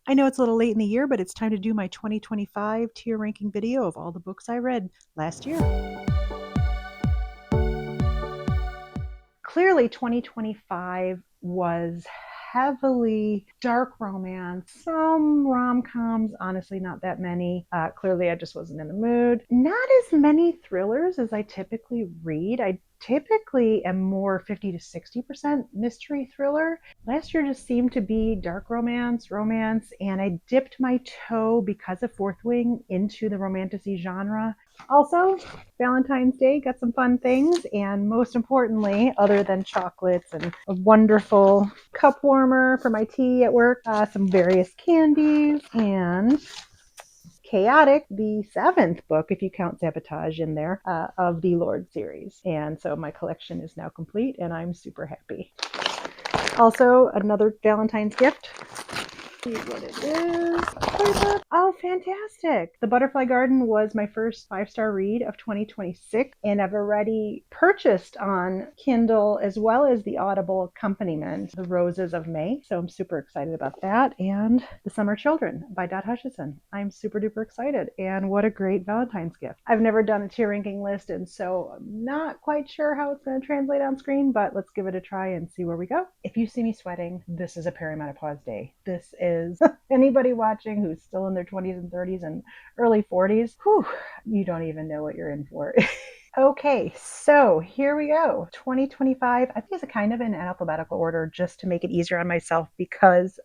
I know it's a little late in the year, but it's time to do my 2025 tier ranking video of all the books I read last year. Clearly, 2025 was heavily dark romance, some rom-coms, honestly not that many. Clearly I just wasn't in the mood. Not as many thrillers as I typically read. I typically am more 50 to 60% mystery thriller. Last year just seemed to be dark romance, and I dipped my toe because of Fourth Wing into the romantasy genre. Also, Valentine's Day got some fun things, and most importantly, other than chocolates and a wonderful cup warmer for my tea at work, some various candies, and Chaotic, the seventh book, if you count Sabotage in there, of the Lord series. And so my collection is now complete, and I'm super happy. Also, another Valentine's gift. See what it is. Oh, fantastic. The Butterfly Garden was my first 5-star read of 2026, and I've already purchased on Kindle as well as the Audible accompaniment, The Roses of May. So I'm super excited about that. And The Summer Children by Dot Hutchison. I'm super duper excited. And what a great Valentine's gift. I've never done a tier ranking list, and so I'm not quite sure how it's going to translate on screen, but let's give it a try and see where we go. If you see me sweating, this is a perimenopause day. This is anybody watching who's still in their 20s and 30s and early 40s, whew, you don't even know what you're in for. Okay, so here we go. 2025. I think it's a kind of in alphabetical order just to make it easier on myself because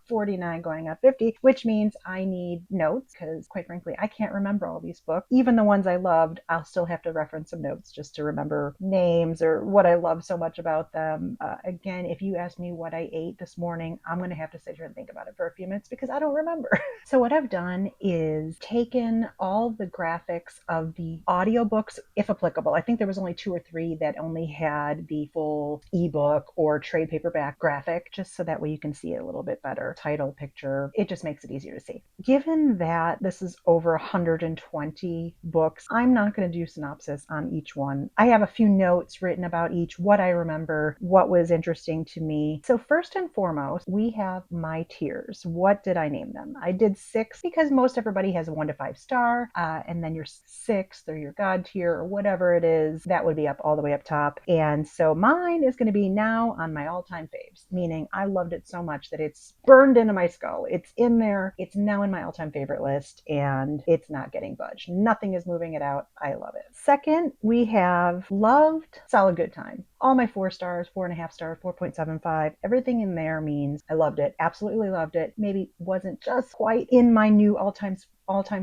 49 going on 50, which means I need notes because quite frankly, I can't remember all these books. Even the ones I loved, I'll still have to reference some notes just to remember names or what I love so much about them. Again, if you ask me what I ate this morning, I'm going to have to sit here and think about it for a few minutes because I don't remember. So what I've done is taken all the graphics of the audiobooks, if applicable. I think there was only 2 or 3 that only had the full ebook or trade paperback graphic, just so that way you can see it a little bit better. Title, picture, it just makes it easier to see. Given that this is over 120 books, I'm not going to do synopsis on each one. I have a few notes written about each, what I remember, what was interesting to me. So first and foremost, we have my tiers. What did I name them? I did 6 because most everybody has a 1 to 5 star, and then your 6th or your God tier or whatever it is, that would be up all the way up top. And so mine is going to be now on my all-time faves, meaning I loved it so much that it's burned into my skull. It's in there. It's now in my all-time favorite list, and it's not getting budged. Nothing is moving it out. I love it. Second, we have loved Solid Good Time. All my 4 stars, 4.5 stars, 4.75, everything in there means I loved it. Absolutely loved it. Maybe wasn't just quite in my new all-time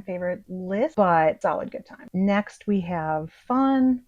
favorite list, but solid good time. Next, we have fun.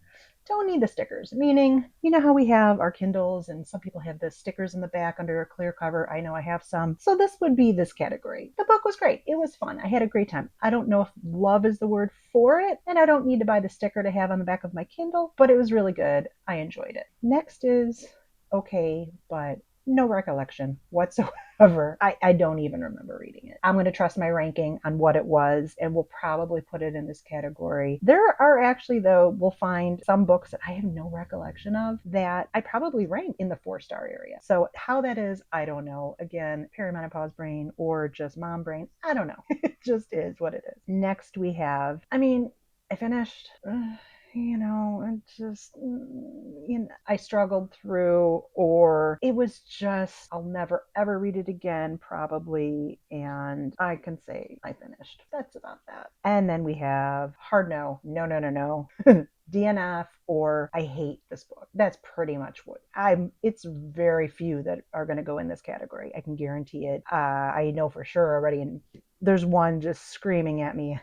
Don't need the stickers, meaning, you know how we have our Kindles and some people have the stickers in the back under a clear cover. I know I have some. So this would be this category. The book was great. It was fun. I had a great time. I don't know if love is the word for it, and I don't need to buy the sticker to have on the back of my Kindle, but it was really good. I enjoyed it. Next is okay, but no recollection whatsoever. I don't even remember reading it. I'm going to trust my ranking on what it was, and we'll probably put it in this category. There are actually, though, we'll find some books that I have no recollection of that I probably rank in the 4-star area. So how that is, I don't know. Again, perimenopause brain or just mom brain, I don't know. It just is what it is. Next we have, I finished... I struggled through, or it was just, I'll never ever read it again, probably. And I can say I finished. That's about that. And then we have hard no, no. DNF or I hate this book. That's pretty much what it's very few that are going to go in this category. I can guarantee it. I know for sure already, and there's one just screaming at me,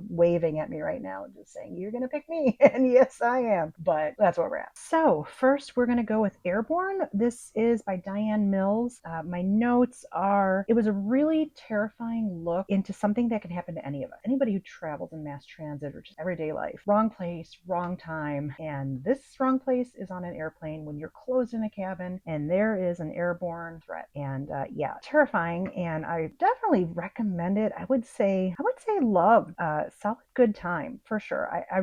waving at me right now, just saying, you're going to pick me. And yes, I am. But that's where we're at. So first, we're going to go with Airborne. This is by Diane Mills. My notes are, it was a really terrifying look into something that can happen to any of us. Anybody who travels in mass transit or just everyday life. Wrong place, wrong time. And this wrong place is on an airplane when you're closed in a cabin and there is an airborne threat. And terrifying. And I definitely recommend it. I would say love. Solid good time for sure. I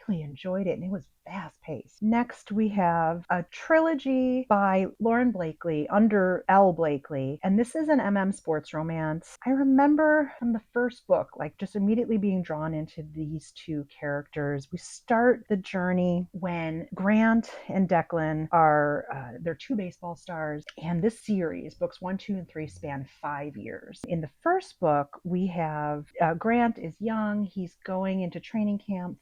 really enjoyed it, and it was fast paced. Next, we have a trilogy by Lauren Blakely under L. Blakely, and this is an sports romance. I remember from the first book, like just immediately being drawn into these two characters. We start the journey when Grant and Declan are they're two baseball stars, and this series, books 1, 2, and 3, span 5 years. In the first book, we have Grant is young. He's going into training camp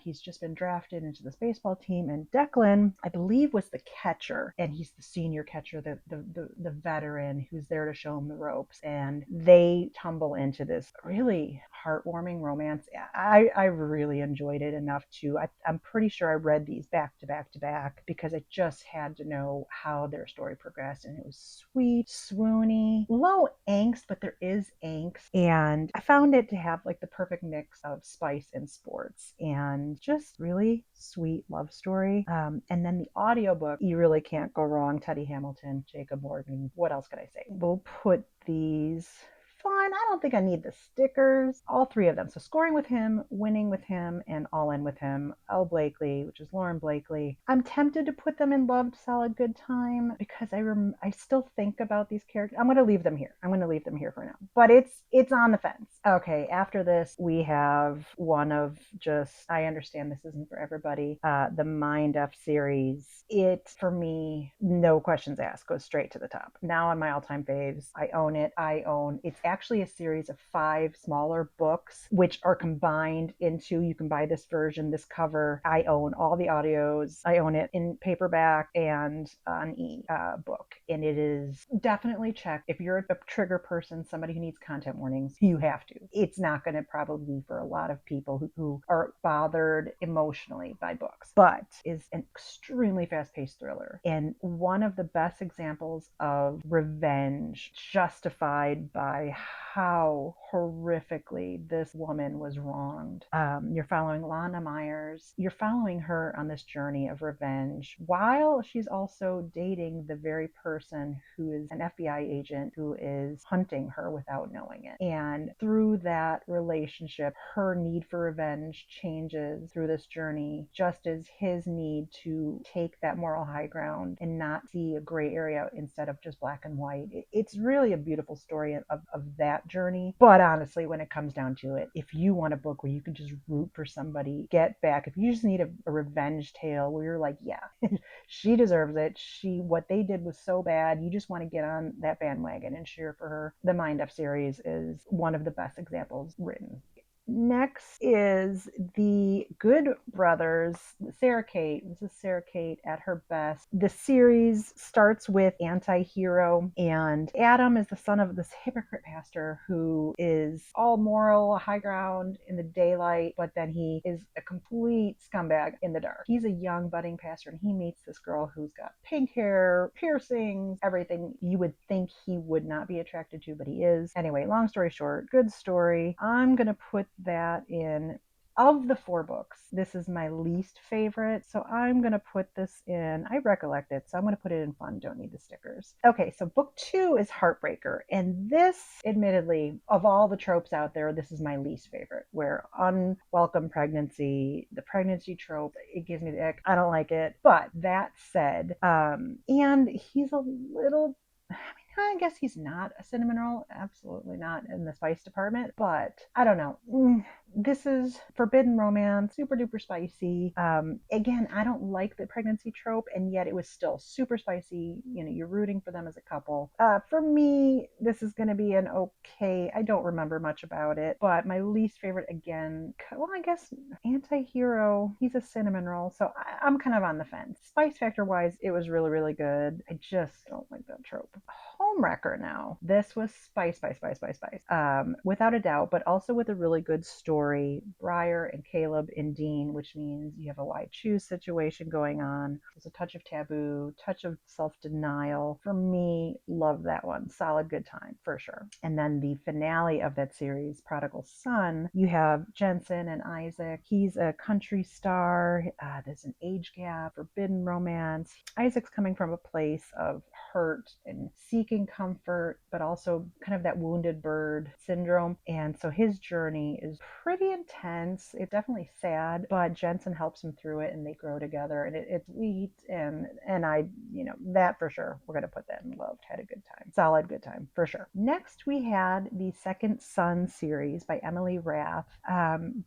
he's just been drafted into this baseball team, and Declan, I believe, was the catcher, and he's the senior catcher, the veteran who's there to show him the ropes, and they tumble into this really heartwarming romance. I really enjoyed it enough to, I'm pretty sure I read these back to back to back because I just had to know how their story progressed, and it was sweet, swoony, low angst, but there is angst, and I found it to have like the perfect mix of spice and sports, and just really sweet love story. And then the audiobook, you really can't go wrong. Teddy Hamilton, Jacob Morgan, what else could I say? We'll put these fun. I don't think I need the stickers. All 3 of them. So Scoring with Him, Winning with Him, and All In with Him. L. Blakely, which is Lauren Blakely. I'm tempted to put them in Loved, Solid, Good Time because I still think about these characters. I'm going to leave them here. I'm going to leave them here for now. But it's on the fence. Okay, after this, we have one of just, I understand this isn't for everybody, the Mindf series. It, for me, no questions asked, goes straight to the top. Now on My All-Time Faves, I own it. It's actually a series of 5 smaller books, which are combined into, you can buy this version, this cover. I own all the audios. I own it in paperback and an e-book. And it is definitely checked. If you're a trigger person, somebody who needs content warnings, you have to. It's not going to probably be for a lot of people who are bothered emotionally by books, but is an extremely fast-paced thriller. And one of the best examples of revenge justified by how horrifically this woman was wronged. You're following Lana Myers. You're following her on this journey of revenge while she's also dating the very person who is an FBI agent who is hunting her without knowing it. And through that relationship, her need for revenge changes through this journey, just as his need to take that moral high ground and not see a gray area instead of just black and white. It's really a beautiful story of that journey. But honestly, when it comes down to it, if you want a book where you can just root for somebody, get back, if you just need a revenge tale where you're like, yeah, she deserves it. What they did was so bad. You just want to get on that bandwagon and cheer for her. The Mindf series is one of the best examples written. Next is the Goode Brothers, Sarah Kate. This is Sarah Kate at her best. The series starts with anti-hero, and Adam is the son of this hypocrite pastor who is all moral, high ground in the daylight, but then he is a complete scumbag in the dark. He's a young budding pastor, and he meets this girl who's got pink hair, piercings, everything you would think he would not be attracted to, but he is. Anyway, long story short, good story. I'm going to put that in. Of the 4 books, this is my least favorite, so I'm going to put this in, I recollect it, so I'm going to put it in fun, don't need the stickers. Okay, so book 2 is Heartbreaker, and this, admittedly, of all the tropes out there, this is my least favorite, where unwelcome pregnancy, the pregnancy trope, it gives me the ick. I don't like it, but that said, and he's a little, I guess he's not a cinnamon roll, absolutely not in the spice department, but I don't know. This is forbidden romance, super duper spicy. Again, I don't like the pregnancy trope, and yet it was still super spicy. You know, you're rooting for them as a couple. For me, this is going to be an okay. I don't remember much about it, but my least favorite, again, well, I guess anti-hero, he's a cinnamon roll, so I'm kind of on the fence. Spice factor wise, it was really, really good. I just don't like that trope. Homewrecker now. This was spice. Without a doubt, but also with a really good story. Briar and Caleb and Dean, which means you have a why choose situation going on. There's a touch of taboo, touch of self-denial. For me, love that one. Solid good time, for sure. And then the finale of that series, Prodigal Son, you have Jensen and Isaac. He's a country star. There's an age gap, forbidden romance. Isaac's coming from a place of hurt and seeking comfort, but also kind of that wounded bird syndrome. And so his journey is pretty intense. It's definitely sad, but Jensen helps him through it and they grow together, and it's sweet. And I, that for sure, we're going to put that in loved. Had a good time. Solid good time for sure. Next, we had the Second Son series by Emily Rath.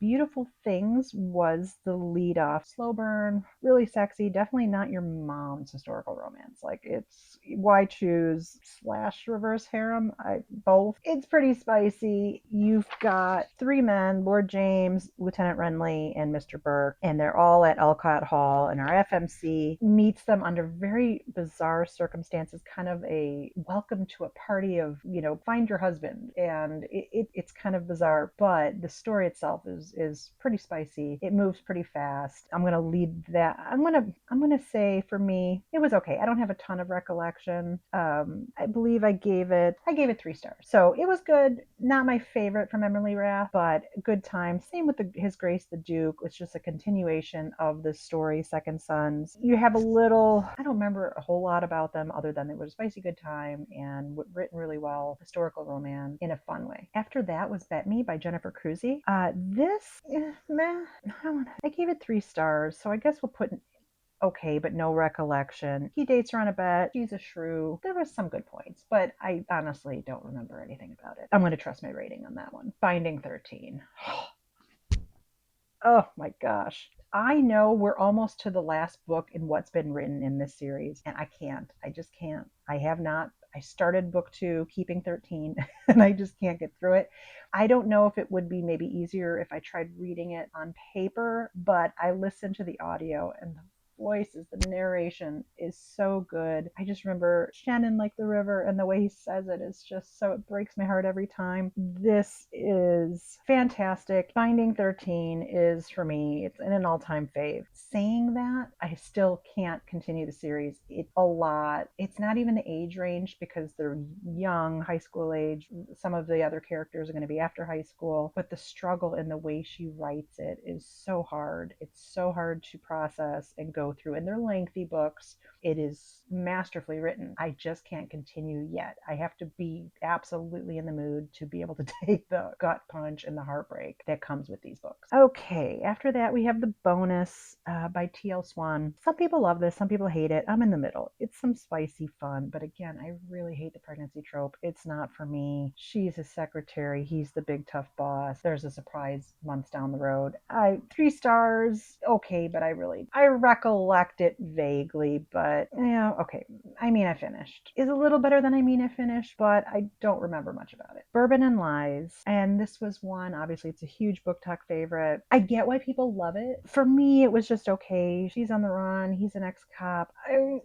Beautiful Things was the lead off. Slow burn, really sexy, definitely not your mom's historical romance. Like, it's why choose / reverse harem? Both. It's pretty spicy. You've got three men, Lord James, Lieutenant Renly, and Mr. Burke, and they're all at Elcott Hall, and our FMC meets them under very bizarre circumstances, kind of a welcome to a party of, find your husband. And it's kind of bizarre, but the story itself is pretty spicy. It moves pretty fast. I'm going to lead that. I'm going to say, for me, it was okay. I don't have a ton of recollection. I believe I gave it 3 stars. So it was good. Not my favorite from Emily Rath, but good time. Same with His Grace the Duke. It's just a continuation of the story, Second Sons. You have a little, I don't remember a whole lot about them other than it was a spicy good time and written really well, historical romance in a fun way. After that was Bet Me by Jennifer Cruzy. Meh. I gave it 3 stars, so I guess we'll put okay, but no recollection. He dates her on a bet. She's a shrew. There was some good points, but I honestly don't remember anything about it. I'm going to trust my rating on that one. Finding 13. Oh my gosh. I know we're almost to the last book in what's been written in this series, and I can't. I just can't. I have not. I started book 2, Keeping 13, and I just can't get through it. I don't know if it would be maybe easier if I tried reading it on paper, but I listened to the audio, and the voices, the narration is so good. I just remember Shannon like the river, and the way he says it is just so, it breaks my heart every time. This is fantastic. Finding 13 is, for me, it's an all-time fave. Saying that, I still can't continue the series. It's a lot. It's not even the age range because they're young, high school age. Some of the other characters are going to be after high school, but the struggle and the way she writes it is so hard. It's so hard to process and go through, and they're lengthy books. It is masterfully written. I just can't continue yet. I have to be absolutely in the mood to be able to take the gut punch and the heartbreak that comes with these books. Okay, after that we have the bonus by T.L. Swan. Some people love this, some people hate it. I'm in the middle. It's some spicy fun, but again, I really hate the pregnancy trope. It's not for me. She's his secretary. He's the big tough boss. There's a surprise months down the road. 3 stars. Okay, but I recollect it vaguely, but yeah, okay. I mean, I finished. Is a little better than I finished, but I don't remember much about it. Bourbon Lies, and this was one, obviously it's a huge book talk favorite. I get why people love it. For me, it was just okay. She's on the run. He's an ex-cop. It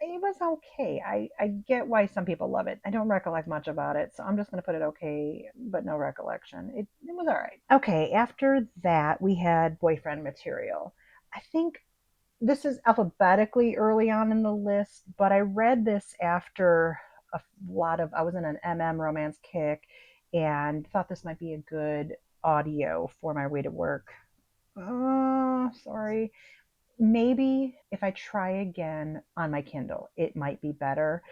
was okay. I get why some people love it. I don't recollect much about it, so I'm just going to put it okay, but no recollection. It was all right. Okay, after that, we had Boyfriend Material. I think this is alphabetically early on in the list, but I read this after a lot of, I was in an romance kick and thought this might be a good audio for my way to work. Sorry. Maybe if I try again on my Kindle, it might be better.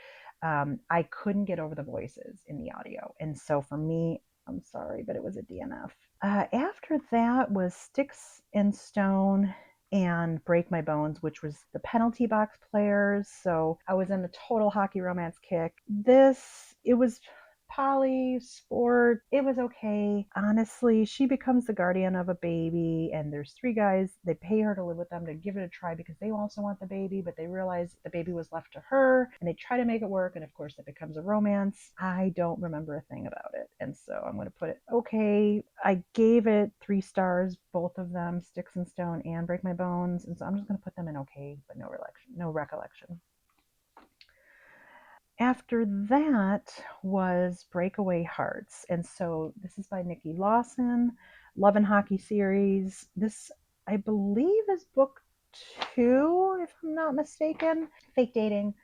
I couldn't get over the voices in the audio. And so for me, I'm sorry, but it was a DNF. After that was Sticks and Stone and Break My Bones, which was the Penalty Box Players. So I was in a total hockey romance kick. It was poly sport. It was okay. Honestly, she becomes the guardian of a baby, and there's 3 guys. They pay her to live with them to give it a try because they also want the baby, but they realize the baby was left to her, and they try to make it work, and of course it becomes a romance. I don't remember a thing about it, and so I'm going to put it okay. I gave it 3 stars, both of them, Sticks and Stone and Break My Bones, and so I'm just going to put them in okay, but no recollection. After that was Breakaway Hearts. And so this is by Nikki Lawson, Love and Hockey series. This, I believe, is book 2, if I'm not mistaken. Fake dating,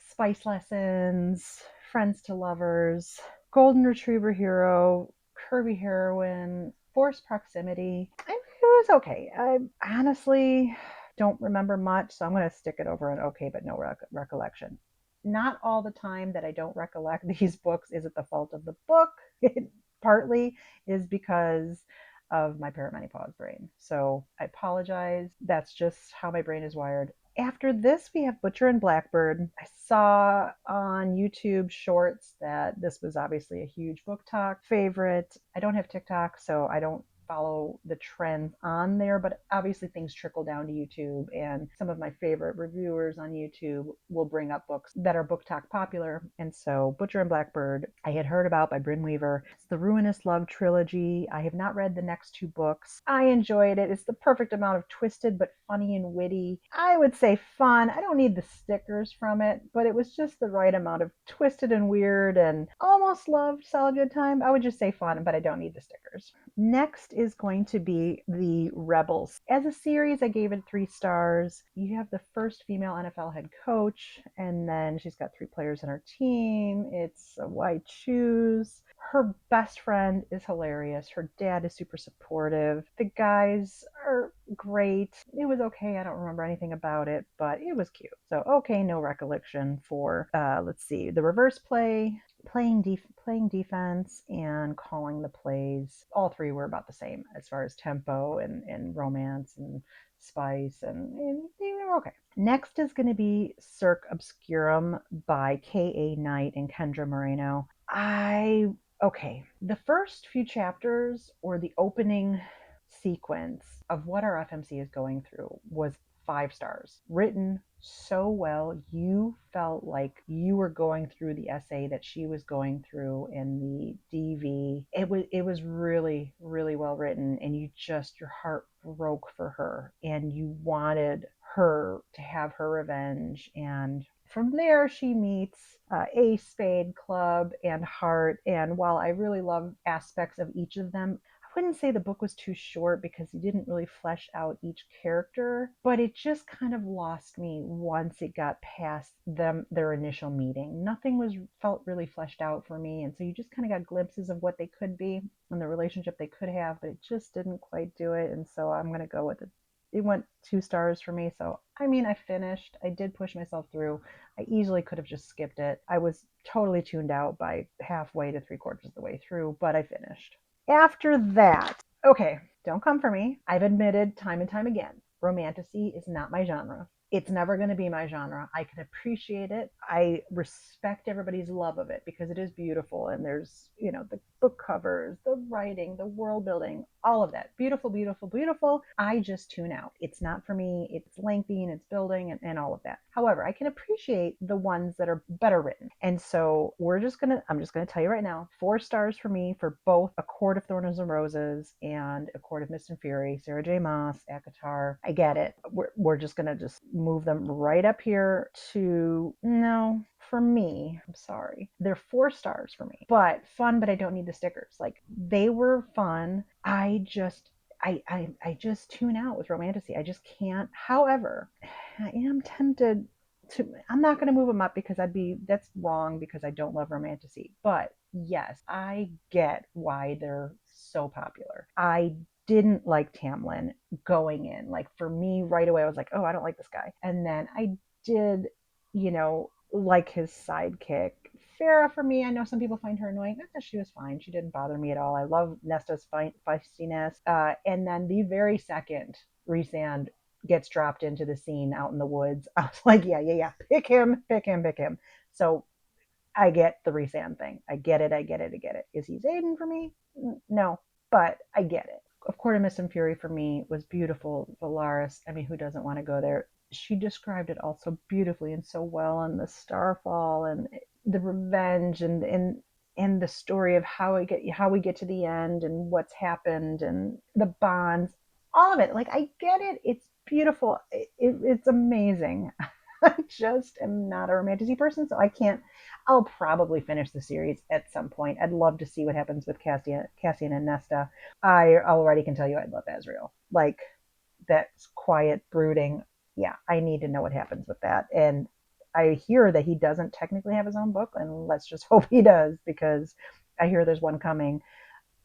spice lessons, friends to lovers, golden retriever hero, curvy heroine, forced proximity. It was okay. I honestly don't remember much, so I'm going to stick it over an okay, but no recollection. not all the time that I don't recollect these books is it the fault of the book. It partly is because of my perimenopause brain. So I apologize. That's just how my brain is wired. After this, we have Butcher and Blackbird. I saw on YouTube shorts that this was obviously a huge book talk favorite. I don't have TikTok, so I don't follow the trends on there, but obviously things trickle down to YouTube, and some of my favorite reviewers on YouTube will bring up books that are book talk popular. And so Butcher and Blackbird I had heard about by Bryn Weaver. It's the Ruinous Love trilogy. I have not read the next two books. I enjoyed it. It's the perfect amount of twisted but funny and witty. I would say fun. I don't need the stickers from it, but it was just the right amount of twisted and weird and almost loved. Solid good time. I would just say fun, but I don't need the stickers. Next is going to be The Rebels. As a series, I gave it 3 stars. You have the first female NFL head coach, and then she's got 3 players in her team. It's a white shoes. Her best friend is hilarious. Her dad is super supportive. The guys are great. It was okay. I don't remember anything about it, but it was cute. So, okay, no recollection for, let's see, the reverse play, playing defense, and calling the plays. All 3 were about the same as far as tempo and romance and spice, and they were okay. Next is going to be Cirque Obscurum by K.A. Knight and Kendra Moreno. Okay, the first few chapters, or the opening sequence of what our FMC is going through, was 5 stars. Written so well, you felt like you were going through the essay that she was going through in the DV. It was really, really well written, and your heart broke for her, and you wanted her to have her revenge. And from there, she meets Ace, Spade, Club, and Heart. And while I really love aspects of each of them, I wouldn't say the book was too short because he didn't really flesh out each character, but it just kind of lost me once it got past their initial meeting. Nothing felt really fleshed out for me, and so you just kind of got glimpses of what they could be and the relationship they could have, but it just didn't quite do it. And so I'm going to go with it. It went 2 stars for me. So, I mean, I finished. I did push myself through. I easily could have just skipped it. I was totally tuned out by halfway to 3/4 of the way through, but I finished. After that, okay, don't come for me. I've admitted time and time again, romantasy is not my genre. It's never going to be my genre. I can appreciate it. I respect everybody's love of it because it is beautiful, and there's, the book covers, the writing, the world building, all of that. Beautiful, beautiful, beautiful. I just tune out. It's not for me. It's lengthy and it's building and all of that. However, I can appreciate the ones that are better written. And so I'm just going to tell you right now, 4 stars for me for both A Court of Thorns and Roses and A Court of Mist and Fury. Sarah J. Maas, ACOTAR. I get it. We're just going to move them right up here to, no, for me, I'm sorry, they're 4 stars for me, but fun, but I don't need the stickers. Like, they were fun. I just tune out with romantasy. I just can't. However, I am tempted to, I'm not going to move them up because that's wrong because I don't love romantasy. But yes, I get why they're so popular. I didn't like Tamlin going in. Like, for me, right away, I was like, oh, I don't like this guy. And then I did, like his sidekick. Farrah, for me, I know some people find her annoying. I thought she was fine. She didn't bother me at all. I love Nesta's feistiness. And then the very second Rhysand gets dropped into the scene out in the woods, I was like, yeah. Pick him. So I get the Rhysand thing. I get it. Is he Xaden for me? No, but I get it. Of Court of Mist and Fury for me was beautiful. Valaris, I mean, who doesn't want to go there? She described it all so beautifully and so well, and the starfall and the revenge and the story of how we get to the end and what's happened and the bonds, all of it. Like, I get it. It's beautiful. It's amazing. I just am not a romantasy person, so I can't. I'll probably finish the series at some point. I'd love to see what happens with Cassian and Nesta. I already can tell you I love Azriel. Like, that's quiet, brooding. Yeah, I need to know what happens with that. And I hear that he doesn't technically have his own book, and let's just hope he does, because I hear there's one coming.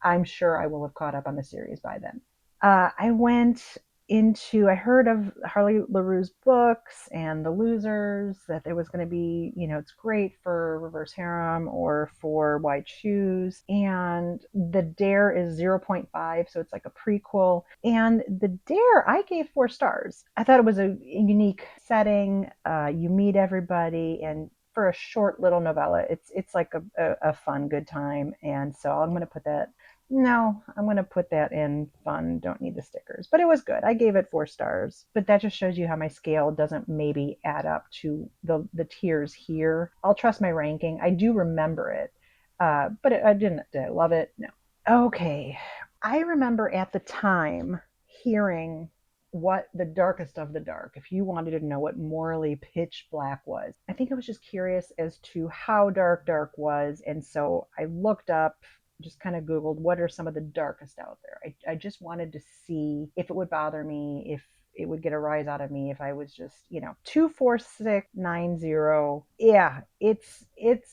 I'm sure I will have caught up on the series by then. I went I heard of Harley LaRue's books and The Losers, that there was going to be, it's great for reverse harem or for Why Choose. And The Dare is zero point 0.5, so it's like a prequel. And The Dare, I gave 4 stars. I thought it was a unique setting. You meet everybody, and for a short little novella, it's like a fun, good time. And so I'm going to put that no, I'm going to put that in fun. Don't need the stickers. But it was good. I gave it 4 stars. But that just shows you how my scale doesn't maybe add up to the tiers here. I'll trust my ranking. I do remember it. But did I love it? No. Okay. I remember at the time hearing what the darkest of the dark, if you wanted to know what morally pitch black was. I think I was just curious as to how dark was. And so I looked up, just kind of Googled what are some of the darkest out there. I just wanted to see if it would bother me, if it would get a rise out of me if I was just, 24690. Yeah, it's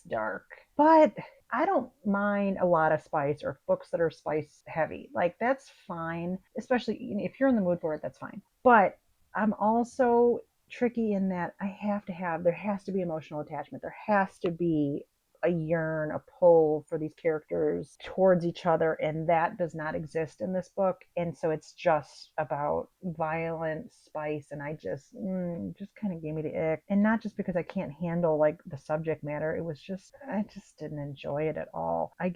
dark. But I don't mind a lot of spice or books that are spice heavy. Like, that's fine, especially if you're in the mood for it, that's fine. But I'm also tricky in that there has to be emotional attachment. There has to be a yearn, a pull for these characters towards each other, and that does not exist in this book. And so it's just about violent spice, and I just kind of gave me the ick. And not just because I can't handle like the subject matter, it was just I just didn't enjoy it at all. I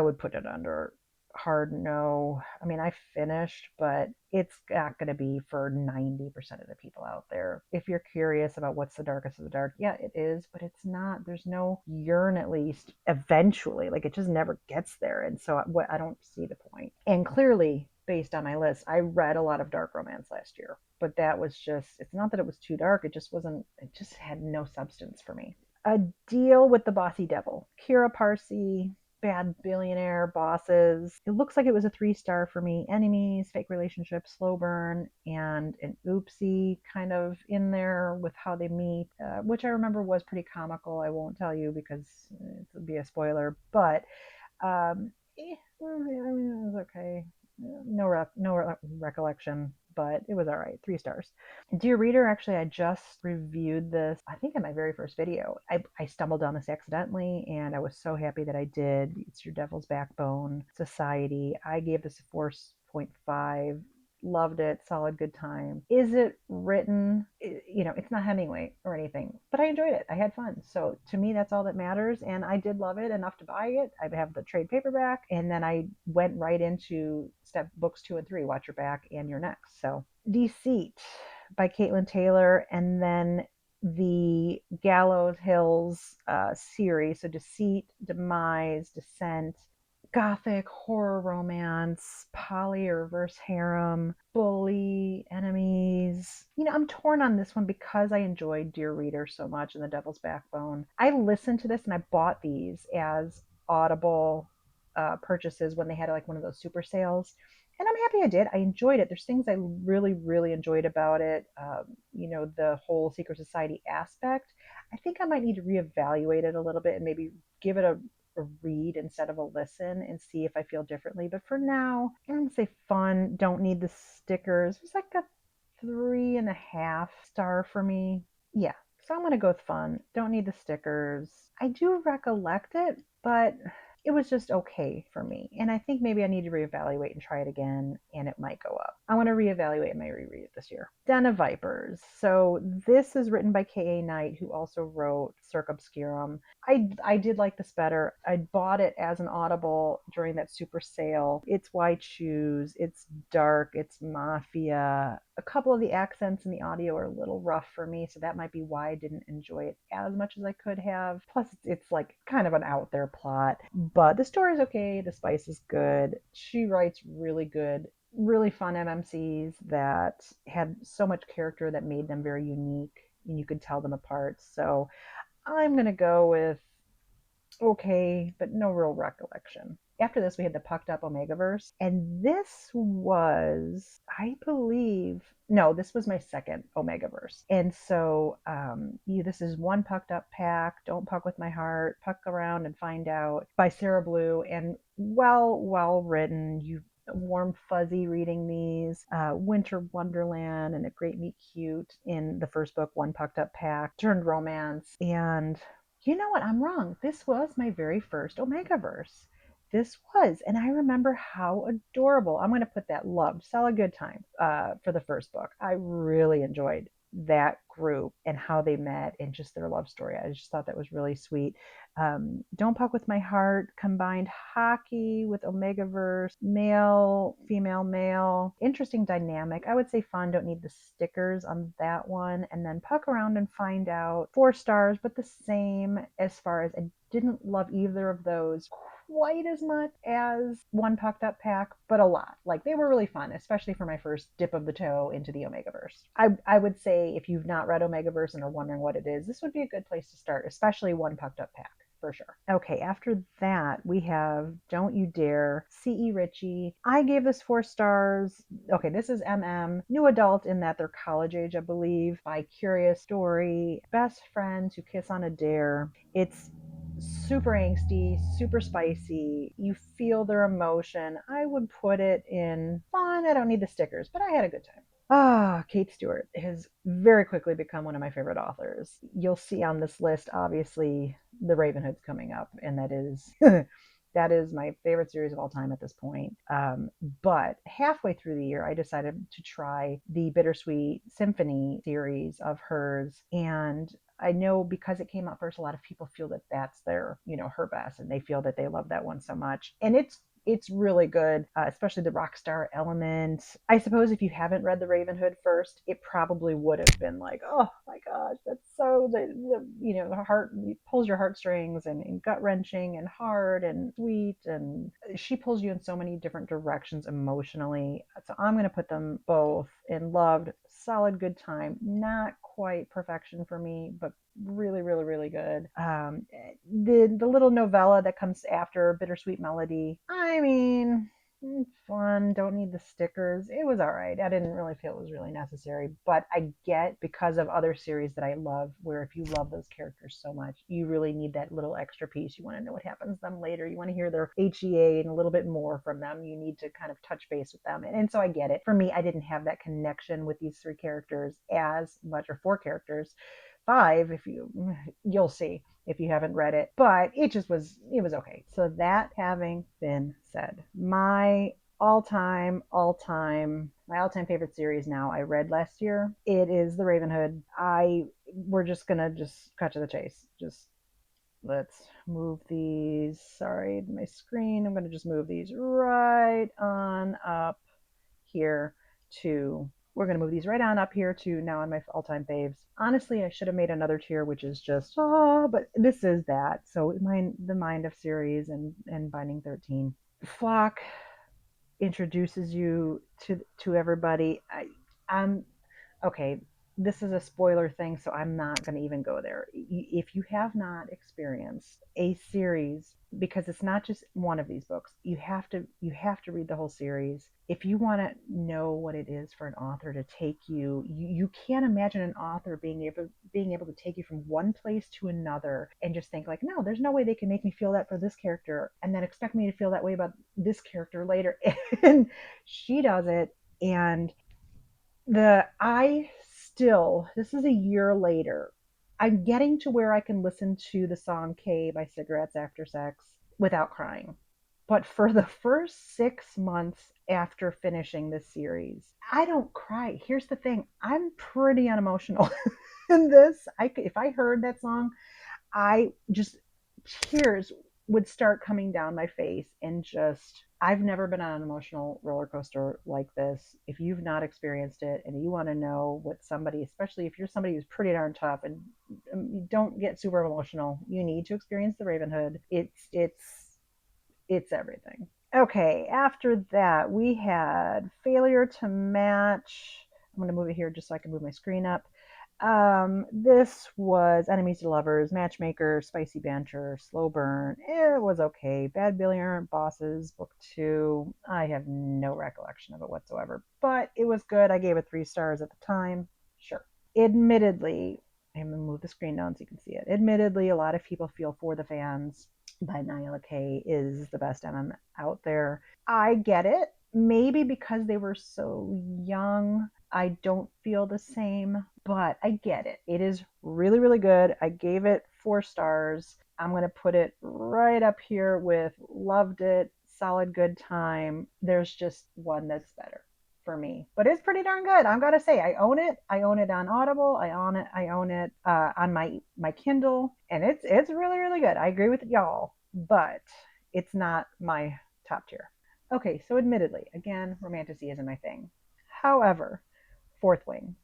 would put it under hard no. I mean, I finished, but it's not going to be for 90% of the people out there. If you're curious about what's the darkest of the dark, yeah, it is, but it's not. There's no yearn, at least eventually. Like, it just never gets there. And so I don't see the point. And clearly, based on my list, I read a lot of dark romance last year, but that was just, it's not that it was too dark. It just had no substance for me. A Deal with the Bossy Devil. Kira Parsi, bad billionaire bosses. It looks like it was a 3-star for me. Enemies, fake relationships, slow burn, and an oopsie kind of in there with how they meet, which I remember was pretty comical. I won't tell you because it would be a spoiler, but I mean, it was okay. No recollection, but it was all right. 3 stars. Dear Reader, actually, I just reviewed this, I think, in my very first video. I stumbled on this accidentally, and I was so happy that I did. It's Your Devil's Backbone Society. I gave this a 4.5. Loved it. Solid, good time. Is it written? It's not Hemingway or anything, but I enjoyed it. I had fun. So to me, that's all that matters. And I did love it enough to buy it. I have the trade paperback, and then I went right into books 2 and 3, Watch Your Back and Your Next. So Deceit by Caitlin Taylor, and then the Gallows Hills series. So Deceit, Demise, Descent, gothic horror romance, poly or reverse harem, bully, enemies. I'm torn on this one because I enjoyed Dear Reader so much and The Devil's Backbone. I listened to this and I bought these as Audible purchases when they had like one of those super sales. And I'm happy I did. I enjoyed it. There's things I really, really enjoyed about it. The whole secret society aspect. I think I might need to reevaluate it a little bit and maybe give it a read instead of a listen and see if I feel differently. But for now, I'm going to say fun. Don't need the stickers. It's like a 3.5-star for me. Yeah. So I'm going to go with fun. Don't need the stickers. I do recollect it, but it was just okay for me. And I think maybe I need to reevaluate and try it again, and it might go up. I want to reevaluate my reread this year. Den of Vipers. So this is written by K.A. Knight, who also wrote Cirque Obscurum. I did like this better. I bought it as an Audible during that super sale. It's Why Choose. It's dark. It's mafia. A couple of the accents in the audio are a little rough for me, so that might be why I didn't enjoy it as much as I could have. Plus, it's like kind of an out there plot, but the story's okay. The spice is good. She writes really good, really fun MMCs that had so much character that made them very unique, and you could tell them apart. So I'm going to go with okay, but no real recollection. After this, we had the Pucked Up Omegaverse, and this was, I believe, no, this was my second Omegaverse. And so this is one Pucked Up pack, Don't Puck With My Heart, Puck Around and Find Out by Sarah Blue, and well written. warm fuzzy reading these. Winter Wonderland and A Great Meet Cute in the first book, One Pucked Up Pack, turned romance. And you know what? I'm wrong. This was my very first Omegaverse. This was, and I remember how adorable. I'm going to put that loved, solid good time for the first book. I really enjoyed that group and how they met and just their love story. I just thought that was really sweet. Don't Puck with My Heart combined hockey with Omegaverse, male, female, male. Interesting dynamic. I would say fun. Don't need the stickers on that one. And then Puck Around and Find Out. 4 stars, but the same as far as I didn't love either of those quite as much as One Pucked Up Pack, but a lot. Like they were really fun, especially for my first dip of the toe into the Omegaverse. I would say if you've not read Omegaverse and are wondering what it is, this would be a good place to start, especially One Pucked Up Pack. For sure. Okay, after that, we have Don't You Dare, C.E. Ritchie. I gave this 4 stars. Okay, this is new adult in that they're college age, I believe. By Curious Story, best friends who kiss on a dare. It's super angsty, super spicy. You feel their emotion. I would put it in fun. I don't need the stickers, but I had a good time. Kate Stewart has very quickly become one of my favorite authors. You'll see on this list, obviously, the Ravenhood's coming up, and that is that is my favorite series of all time at this point. But halfway through the year, I decided to try the Bittersweet Symphony series of hers, and I know because it came out first, a lot of people feel that that's their, her best, and they feel that they love that one so much, and it's really good, especially the rock star element. I suppose if you haven't read the Ravenhood first, it probably would have been like, oh my gosh, that's so the heart, it pulls your heartstrings and gut wrenching and hard and sweet, and she pulls you in so many different directions emotionally. So I'm going to put them both in loved, solid, good time. Not quite perfection for me, but really, really, really good. The little novella that comes after Bittersweet Melody, I mean, fun. Don't need the stickers. It was all right. I didn't really feel it was really necessary, but I get, because of other series that I love, where if you love those characters so much, you really need that little extra piece. You want to know what happens to them later. You want to hear their HEA and a little bit more from them. You need to kind of touch base with them. And so I get it. For me, I didn't have that connection with these 3 characters as much, or 4 characters. 5 if you'll see if you haven't read it, but it was okay. So that having been said, my all-time favorite series now I read last year, it is the Ravenhood. We're just gonna cut to the chase. Just let's move these. Sorry, my screen. I'm gonna just move these right on up here to we're going to move these right on up here to now on my all-time faves. Honestly, I should have made another tier, which is just, but this is that. So the Mindf series and Binding 13. Flock introduces you to everybody. I'm okay. This is a spoiler thing, so I'm not going to even go there. If you have not experienced a series, because it's not just one of these books, you have to read the whole series. If you want to know what it is for an author to take you can't imagine an author being able to take you from one place to another and just think like, no, there's no way they can make me feel that for this character and then expect me to feel that way about this character later. And she does it. And this is a year later. I'm getting to where I can listen to the song K by Cigarettes After Sex without crying. But for the first 6 months after finishing this series, I don't cry. Here's the thing. I'm pretty unemotional in this. If I heard that song, tears would start coming down my face, and I've never been on an emotional roller coaster like this. If you've not experienced it and you want to know what somebody, especially if you're somebody who's pretty darn tough and don't get super emotional, you need to experience the Ravenhood. It's everything. Okay, after that we had Failure to Match. I'm going to move it here just so I can move my screen up. This was Enemies to Lovers, Matchmaker, Spicy Banter, Slow Burn. It was okay. Bad Billionaire Bosses, Book 2. I have no recollection of it whatsoever, but it was good. I gave it 3 stars at the time. Sure. Admittedly, I'm going to move the screen down so you can see it. Admittedly, a lot of people feel For the Fans by Nyla K is the best MM out there. I get it. maybe because they were so young, I don't feel the same, but I get it. It is really, really good. I gave it 4 stars. I'm going to put it right up here with loved it, solid good time. There's just one that's better for me, but it's pretty darn good. I've got to say, I own it. I own it on Audible. I own it on my Kindle, and it's really, really good. I agree with y'all, but it's not my top tier. Okay, so admittedly, again, Romantasy isn't my thing. However, Fourth Wing,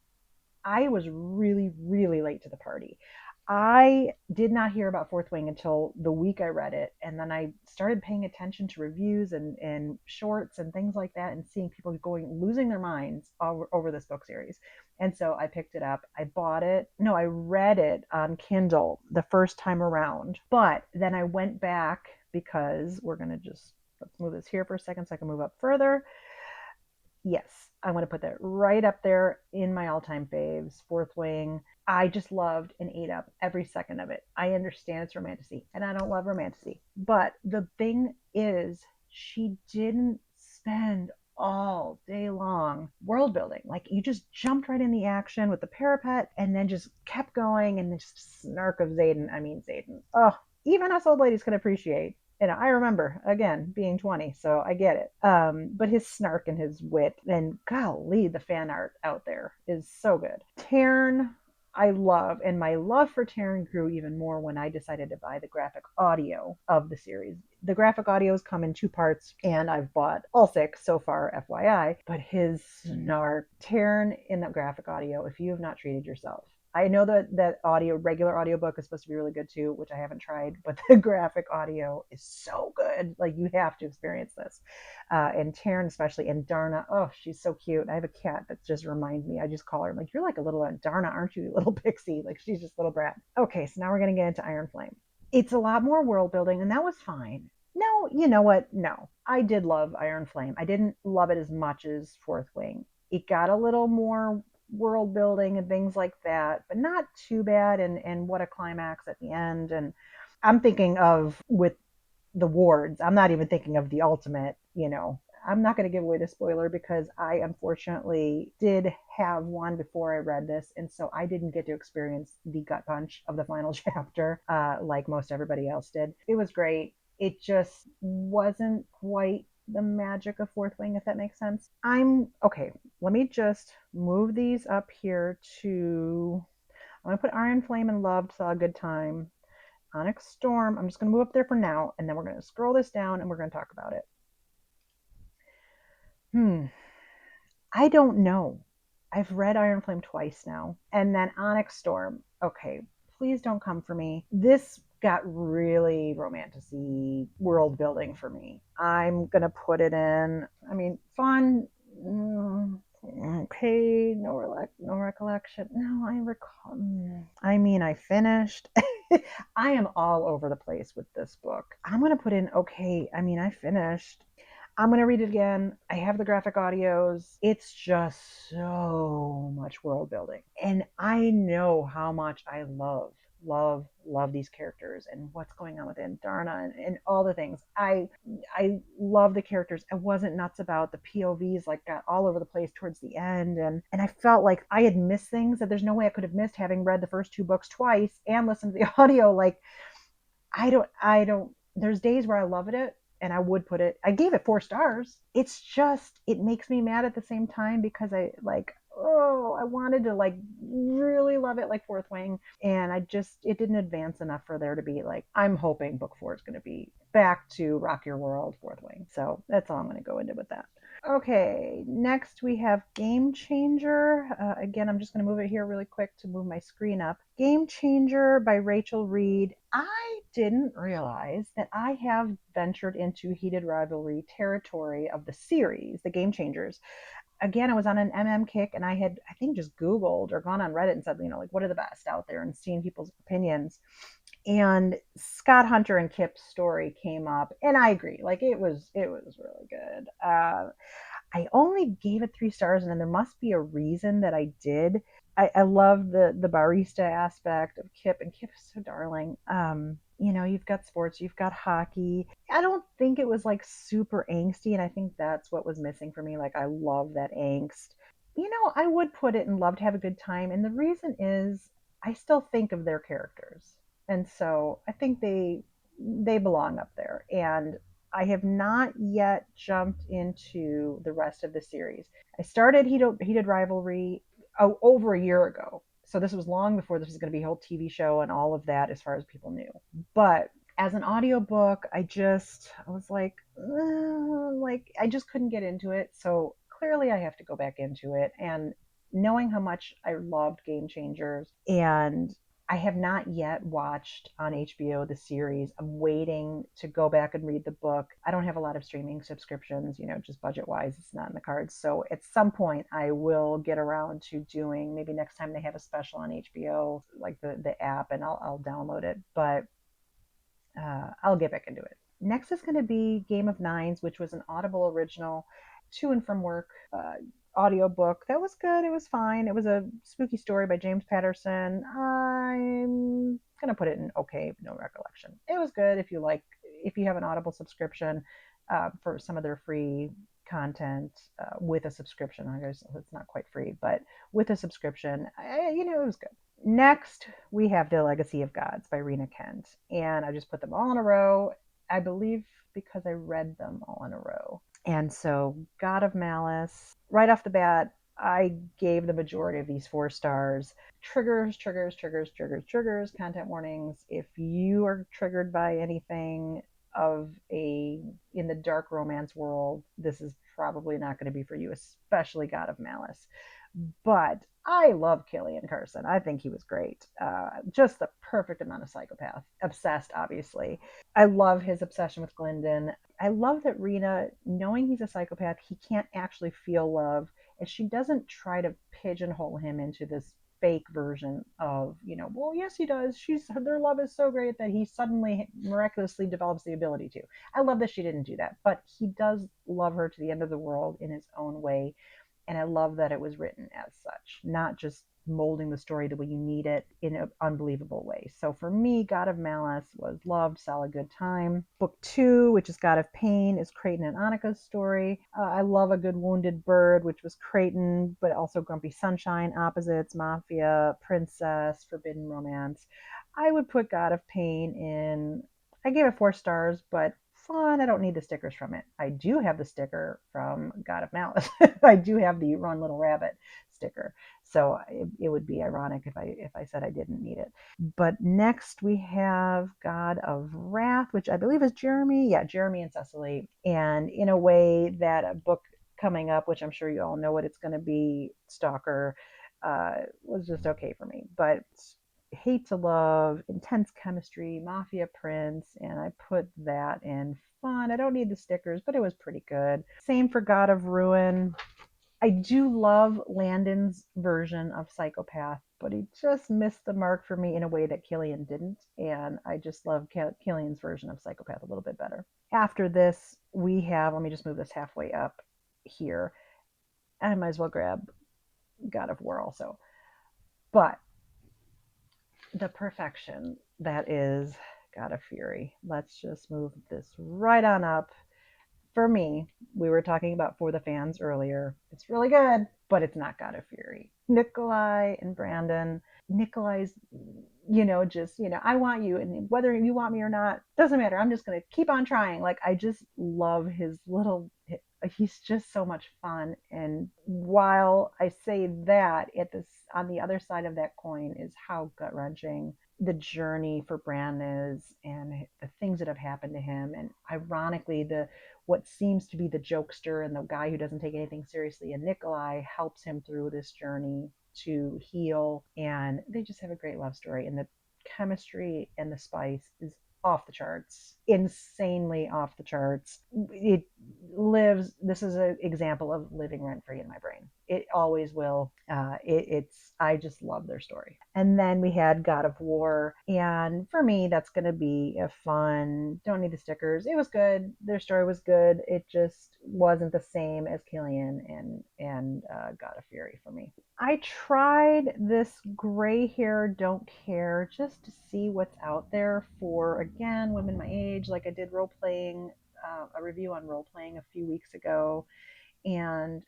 I was really, really late to the party. I did not hear about Fourth Wing until the week I read it, and then I started paying attention to reviews and shorts and things like that, and seeing people losing their minds over this book series. And so I picked it up. I bought it. No, I read it on Kindle the first time around, but then I went back because we're gonna just let's move this here for a second so I can move up further. Yes, I want to put that right up there in my all-time faves. Fourth Wing. I just loved and ate up every second of it. I understand it's Romantasy, and I don't love Romantasy. But the thing is, she didn't spend all day long world building. Like, you just jumped right in the action with the parapet and then just kept going, and the snark of Xaden. I mean, Xaden. Oh, even us old ladies can appreciate. And I remember, again, being 20, so I get it. But his snark and his wit, and golly, the fan art out there is so good. Taryn, I love, and my love for Taryn grew even more when I decided to buy the graphic audio of the series. The graphic audios come in 2 parts, and I've bought all 6 so far, FYI. But his snark, Taryn in the graphic audio, if you have not treated yourself, I know that regular audiobook is supposed to be really good too, which I haven't tried, but the graphic audio is so good. Like, you have to experience this. And Taryn especially, and Darna, oh, she's so cute. I have a cat that just reminds me. I just call her, I'm like, you're like a little Darna, aren't you, little pixie? Like, she's just a little brat. Okay, so now we're gonna get into Iron Flame. It's a lot more world building, and that was fine. No, you know what? No, I did love Iron Flame. I didn't love it as much as Fourth Wing. It got a little more world building and things like that, but not too bad. And what a climax at the end. And I'm thinking of with the wards, I'm not even thinking of the ultimate, I'm not going to give away the spoiler because I unfortunately did have one before I read this. And so I didn't get to experience the gut punch of the final chapter like most everybody else did. It was great. It just wasn't quite the magic of Fourth Wing, if that makes sense. Okay. Let me just move these up here to. I'm going to put Iron Flame and Love Saw a Good Time. Onyx Storm. I'm just going to move up there for now, and then we're going to scroll this down and we're going to talk about it. I don't know. I've read Iron Flame twice now. And then Onyx Storm. Okay, please don't come for me. This got really romantasy world building for me. I'm going to put it in, fun. Okay, no recollection. No, I recall. I finished. I am all over the place with this book. I'm going to put in, okay, I finished. I'm going to read it again. I have the graphic audios. It's just so much world building. And I know how much I love these characters and what's going on within Darna and all the things. I love the characters. I wasn't nuts about the POVs, like, got all over the place towards the end. And I felt like I had missed things that there's no way I could have missed having read the first 2 books twice and listened to the audio. Like, I don't, there's days where I love it and I would put it, I gave it 4 stars. It's just, it makes me mad at the same time because I wanted to really love it like Fourth Wing, and it didn't advance enough for there to be I'm hoping book 4 is going to be back to Rock Your World, Fourth Wing. So that's all I'm going to go into with that. Okay, next we have Game Changer. Again, I'm just going to move it here really quick to move my screen up. Game Changer by Rachel Reed. I didn't realize that I have ventured into heated rivalry territory of the series, the Game Changers. Again, I was on an MM kick, and I had, I think, just Googled or gone on Reddit and said, what are the best out there, and seen people's opinions. And Scott Hunter and Kip's story came up, and I agree. It was really good. I only gave it 3 stars, and then there must be a reason that I did. I love the barista aspect of Kip, and Kip is so darling. you've got sports, you've got hockey. I don't think it was like super angsty, and I think that's what was missing for me. Like, I love that angst. I would put it and love to have a good time, and the reason is I still think of their characters, and so I think they belong up there. And I have not yet jumped into the rest of the series. I started Heated Rivalry over a year ago. So this was long before this was going to be a whole TV show and all of that as far as people knew. But as an audiobook, I was like I just couldn't get into it. So clearly I have to go back into it. And knowing how much I loved Game Changers, and I have not yet watched on HBO the series. I'm waiting to go back and read the book. I don't have a lot of streaming subscriptions, just budget wise, it's not in the cards. So at some point, I will get around to doing, maybe next time they have a special on HBO, like the app, and I'll download it. But I'll get back into it. Next is going to be Game of Nines, which was an Audible original, to and from work audiobook. That was good. It was fine. It was a spooky story by James Patterson. I'm going to put it in okay, no recollection. It was good if you have an Audible subscription for some of their free content with a subscription. I guess it's not quite free, but with a subscription, it was good. Next, we have The Legacy of Gods by Rena Kent. And I just put them all in a row, I believe, because I read them all in a row. And so, God of Malice, right off the bat, I gave the majority of these 4 stars. Triggers, content warnings. If you are triggered by anything in the dark romance world, this is probably not going to be for you, especially God of Malice. But I love Killian Carson. I think he was great. Just the perfect amount of psychopath. Obsessed, obviously. I love his obsession with Glyndon. I love that Rena, knowing he's a psychopath, he can't actually feel love, and she doesn't try to pigeonhole him into this fake version of, well, yes, he does. Their love is so great that he suddenly miraculously develops the ability to. I love that she didn't do that, but he does love her to the end of the world in his own way. And I love that it was written as such, not just molding the story the way you need it in an unbelievable way. So for me, God of Malice was loved, solid, good time. Book 2, which is God of Pain, is Creighton and Annika's story. I love a good Wounded Bird, which was Creighton, but also Grumpy Sunshine, Opposites, Mafia, Princess, Forbidden Romance. I would put God of Pain in, I gave it 4 stars, but fun. I don't need the stickers from it. I do have the sticker from God of Malice. I do have the Run Little Rabbit sticker. So it would be ironic if I said I didn't need it. But next we have God of Rath, which I believe is Jeremy. Yeah, Jeremy and Cecily. And in a way that a book coming up, which I'm sure you all know what it's going to be, Stalker, was just okay for me. But Hate to Love, Intense Chemistry, Mafia Prince, and I put that in fun. I don't need the stickers, but it was pretty good. Same for God of Ruin. I do love Landon's version of Psychopath, but he just missed the mark for me in a way that Killian didn't, and I just love Killian's version of Psychopath a little bit better. After this, we have, let me just move this halfway up here, and I might as well grab God of War also. But the perfection that is God of Fury. Let's just move this right on up. For me, we were talking about For the Fans earlier. It's really good, but it's not God of Fury. Nikolai and Brandon. Nikolai's, I want you, and whether you want me or not, doesn't matter. I'm just going to keep on trying. Like, I just love he's just so much fun. And while I say that, on the other side of that coin is how gut wrenching the journey for Brandon is, and the things that have happened to him. And ironically, what seems to be the jokester and the guy who doesn't take anything seriously, and Nikolai helps him through this journey to heal. And they just have a great love story, and the chemistry and the spice is off the charts, insanely off the charts. It this is an example of living rent free in my brain. It always will. I just love their story. And then we had God of War, and for me, that's going to be a fun. Don't need the stickers. It was good. Their story was good. It just wasn't the same as Killian and God of Fury for me. I tried this gray hair don't care just to see what's out there for, again, women my age. Like I did role playing, a review on role playing a few weeks ago, and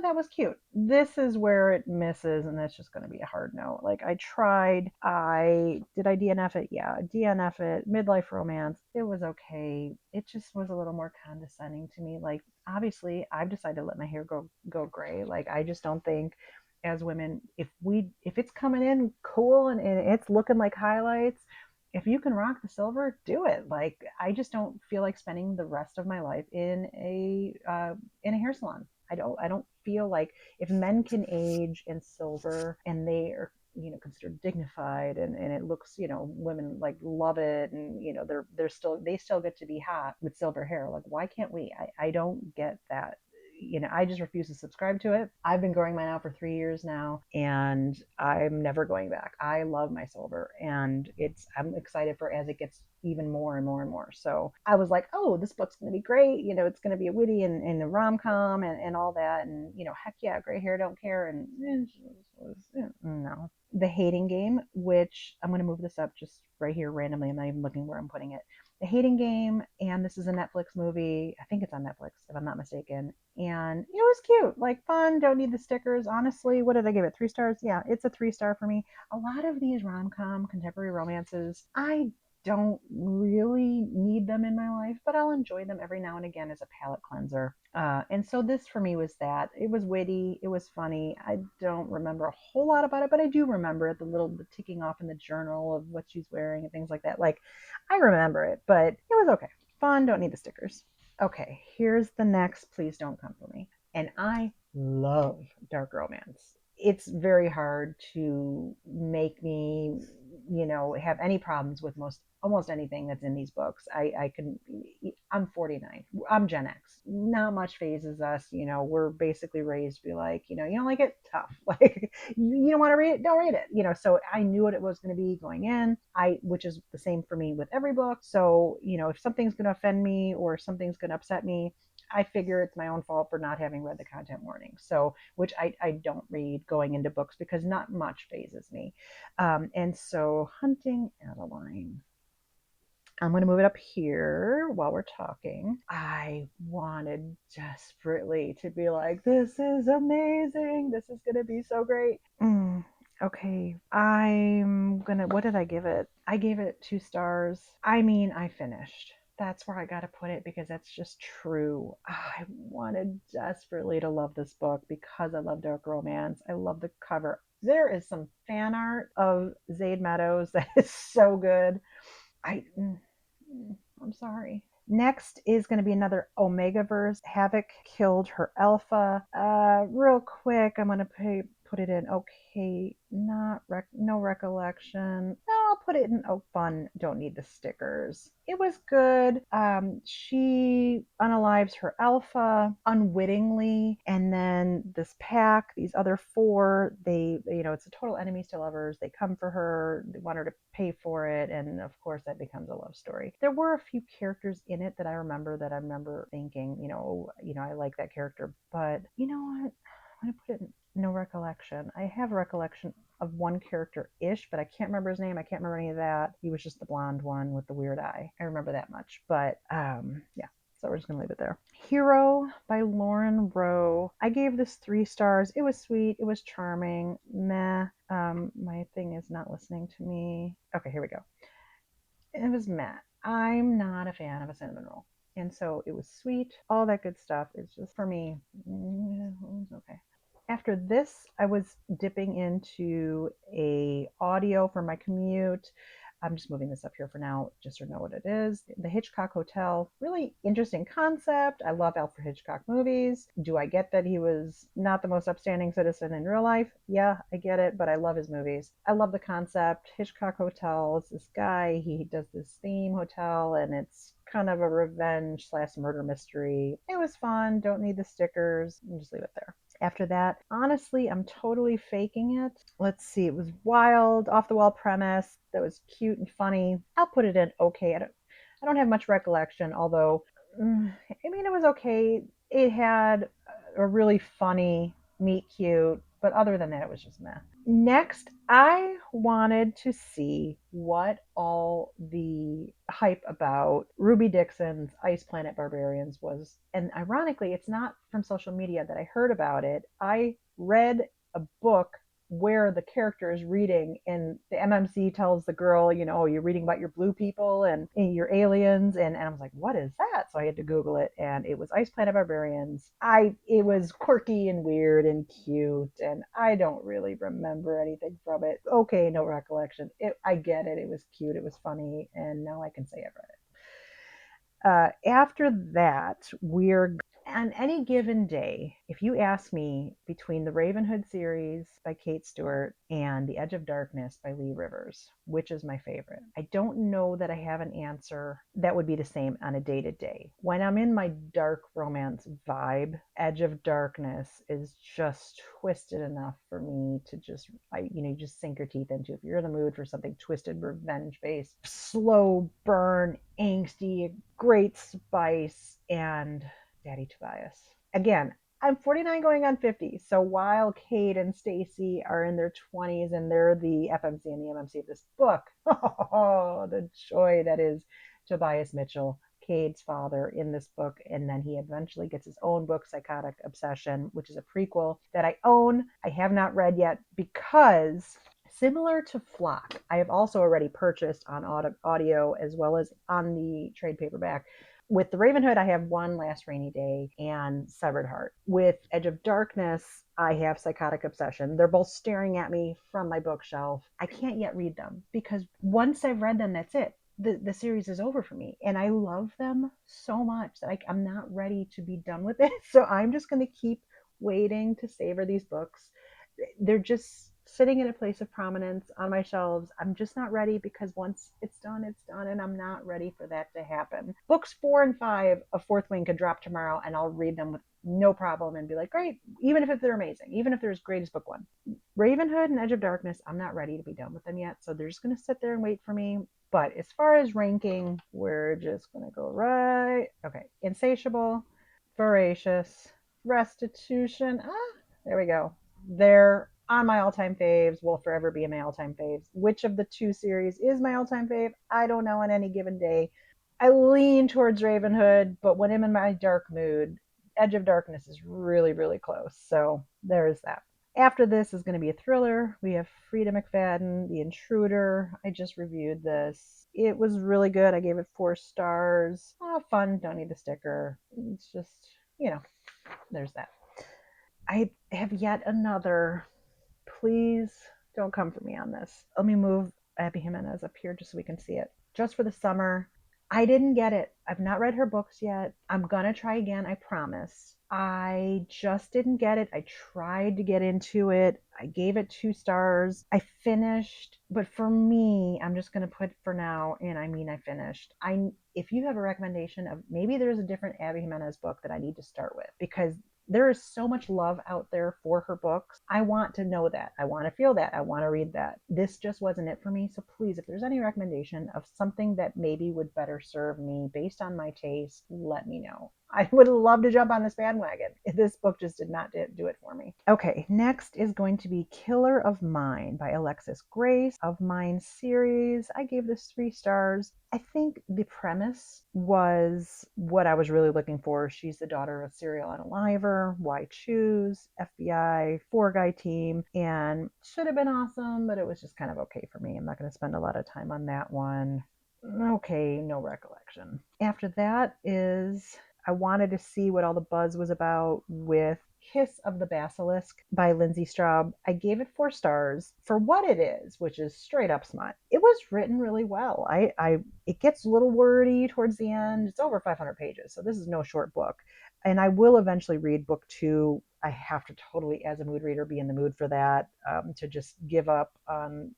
that was cute. This is where it misses, and that's just going to be a hard no. Like I tried, I DNF it? Yeah, DNF it. Midlife romance, it was okay. It just was a little more condescending to me. Like obviously, I've decided to let my hair go gray. Like I just don't think as women, if it's coming in cool and it's looking like highlights, if you can rock the silver, do it. Like I just don't feel like spending the rest of my life in a hair salon. I don't feel like if men can age in silver and they are considered dignified and it looks women like love it, and they still get to be hot with silver hair. Like why can't we? I don't get that. I just refuse to subscribe to it. I've been growing mine out for 3 years now, and I'm never going back. I love my silver, and I'm excited for as it gets even more and more and more. So I was like, oh, this book's going to be great. It's going to be a witty and a rom-com and all that. And, heck yeah, gray hair, don't care. And no. The Hating Game, which I'm going to move this up just right here randomly. I'm not even looking where I'm putting it. The Hating Game, and this is a Netflix movie. I think it's on Netflix, if I'm not mistaken. And it was cute, like fun. Don't need the stickers. Honestly, what did I give it? 3 stars? Yeah, it's a 3-star for me. A lot of these rom-com contemporary romances, I don't really need them in my life, but I'll enjoy them every now and again as a palate cleanser. And so this for me was that. It was witty, it was funny. I don't remember a whole lot about it, but I do remember the ticking off in the journal of what she's wearing and things like that. Like I remember it, but it was okay. Fun, don't need the stickers. Okay, here's the next Please Don't Come For Me. And I love dark romance. It's very hard to make me have any problems with almost anything that's in these books. I'm 49. I'm Gen X. Not much phases us. We're basically raised to be like, you don't like it? Tough. Like, you don't want to read it? Don't read it. So I knew what it was going to be going in, which is the same for me with every book. So, if something's going to offend me or something's going to upset me, I figure it's my own fault for not having read the content warning. So, which I don't read going into books because not much phases me. And so Hunting Adeline. I'm going to move it up here while we're talking. I wanted desperately to be like, this is amazing. This is going to be so great. Okay. What did I give it? I gave it 2 stars. I mean, I finished. That's where I got to put it because that's just true. I wanted desperately to love this book because I love dark romance. I love the cover. There is some fan art of Zaid Meadows that is so good. I'm sorry. Next is going to be another Omegaverse. Havoc killed her alpha. Real quick, I'm going to put it in okay. No recollection. No, I'll put it in fun. Don't need the stickers. It was good. She unalives her alpha unwittingly, and then this pack, these other 4, it's a total enemies to lovers. They come for her. They want her to pay for it, and of course that becomes a love story. There were a few characters in it that I remember thinking, I like that character, but you know what? I'm gonna put it in no recollection. I have a recollection of one character-ish, but I can't remember his name. I can't remember any of that. He was just the blonde one with the weird eye. I remember that much. But yeah. So we're just going to leave it there. Hero by Lauren Rowe. I gave this 3 stars. It was sweet. It was charming. Meh. My thing is not listening to me. Okay, here we go. It was meh. I'm not a fan of a cinnamon roll. And so it was sweet. All that good stuff. It's just, for me, it was okay. After this, I was dipping into a audio for my commute. I'm just moving this up here for now, just so you know what it is. The Hitchcock Hotel, really interesting concept. I love Alfred Hitchcock movies. Do I get that he was not the most upstanding citizen in real life? Yeah, I get it, but I love his movies. I love the concept. Hitchcock Hotel is this guy, he does this theme hotel, and it's kind of a revenge / murder mystery. It was fun. Don't need the stickers. I'll just leave it there. After that, honestly, I'm totally faking it. Let's see. It was wild, off the wall premise that was cute and funny. I'll put it in okay. I don't have much recollection, although it was okay. It had a really funny meet cute, but other than that, it was just meh. Next, I wanted to see what all the hype about Ruby Dixon's Ice Planet Barbarians was. And ironically, it's not from social media that I heard about it. I read a book where the character is reading, and the MMC tells the girl, oh, you're reading about your blue people and your aliens, and I was like, what is that? So I had to Google it, and it was Ice Planet Barbarians. It was quirky and weird and cute, and I don't really remember anything from it. Okay, no recollection. I get it. It was cute. It was funny, and now I can say I've read it. After that, we're on any given day, if you ask me between the Ravenhood series by Kate Stewart and The Edge of Darkness by Lee Rivers, which is my favorite? I don't know that I have an answer that would be the same on a day to day. When I'm in my dark romance vibe, Edge of Darkness is just twisted enough for me to just sink your teeth into. If you're in the mood for something twisted, revenge-based, slow burn, angsty, great spice, and Daddy Tobias. Again, I'm 49 going on 50. So while Kate and Stacy are in their 20s and they're the FMC and the MMC of this book, oh, the joy that is Tobias Mitchell, Cade's father in this book. And then he eventually gets his own book, Psychotic Obsession, which is a prequel that I own. I have not read yet because, similar to Flock, I have also already purchased on audio as well as on the trade paperback. With the Ravenhood, I have One Last Rainy Day and Severed Heart. With Edge of Darkness, I have Psychotic Obsession. They're both staring at me from my bookshelf. I can't yet read them because once I've read them, that's it. The series is over for me. And I love them so much that I'm not ready to be done with it. So I'm just going to keep waiting to savor these books. They're just sitting in a place of prominence on my shelves. I'm just not ready because once it's done, and I'm not ready for that to happen. Books 4 and 5 of Fourth Wing could drop tomorrow and I'll read them with no problem and be like, great, even if they're amazing, even if they're as great as book 1. Ravenhood and Edge of Darkness, I'm not ready to be done with them yet, so they're just going to sit there and wait for me. But as far as ranking, we're just going to go right. Okay, Insatiable, Voracious, Restitution. There we go. They're on my all-time faves, will forever be my all-time faves. Which of the two series is my all-time fave? I don't know on any given day. I lean towards Ravenhood, but when I'm in my dark mood, Edge of Darkness is really, really close. So there's that. After this is going to be a thriller. We have Frida McFadden, The Intruder. I just reviewed this. It was really good. I gave it 4 stars. Oh, fun. Don't need the sticker. It's just, there's that. I have yet another. Please don't come for me on this. Let me move Abby Jimenez up here just so we can see it. Just for the summer. I didn't get it. I've not read her books yet. I'm going to try again, I promise. I just didn't get it. I tried to get into it. I gave it 2 stars. I finished, but for me, I'm just going to put for now, and I mean I finished. If you have a recommendation of maybe there's a different Abby Jimenez book that I need to start with, because there is so much love out there for her books. I want to know that. I want to feel that. I want to read that. This just wasn't it for me. So please, if there's any recommendation of something that maybe would better serve me based on my taste, let me know. I would love to jump on this bandwagon. This book just did not do it for me. Okay, next is going to be Killer of Mine by Alexis Grace. Of Mine series, I gave this 3 stars. I think the premise was what I was really looking for. She's the daughter of a serial unaliver. Why choose? FBI, 4-guy team, and should have been awesome, but it was just kind of okay for me. I'm not going to spend a lot of time on that one. Okay, no recollection. After that is, I wanted to see what all the buzz was about with Kiss of the Basilisk by Lindsay Straub. I gave it 4 stars for what it is, which is straight up smut. It was written really well. It gets a little wordy towards the end. It's over 500 pages, so this is no short book. And I will eventually read book 2 I have to totally, as a mood reader, be in the mood for that, to just give up on,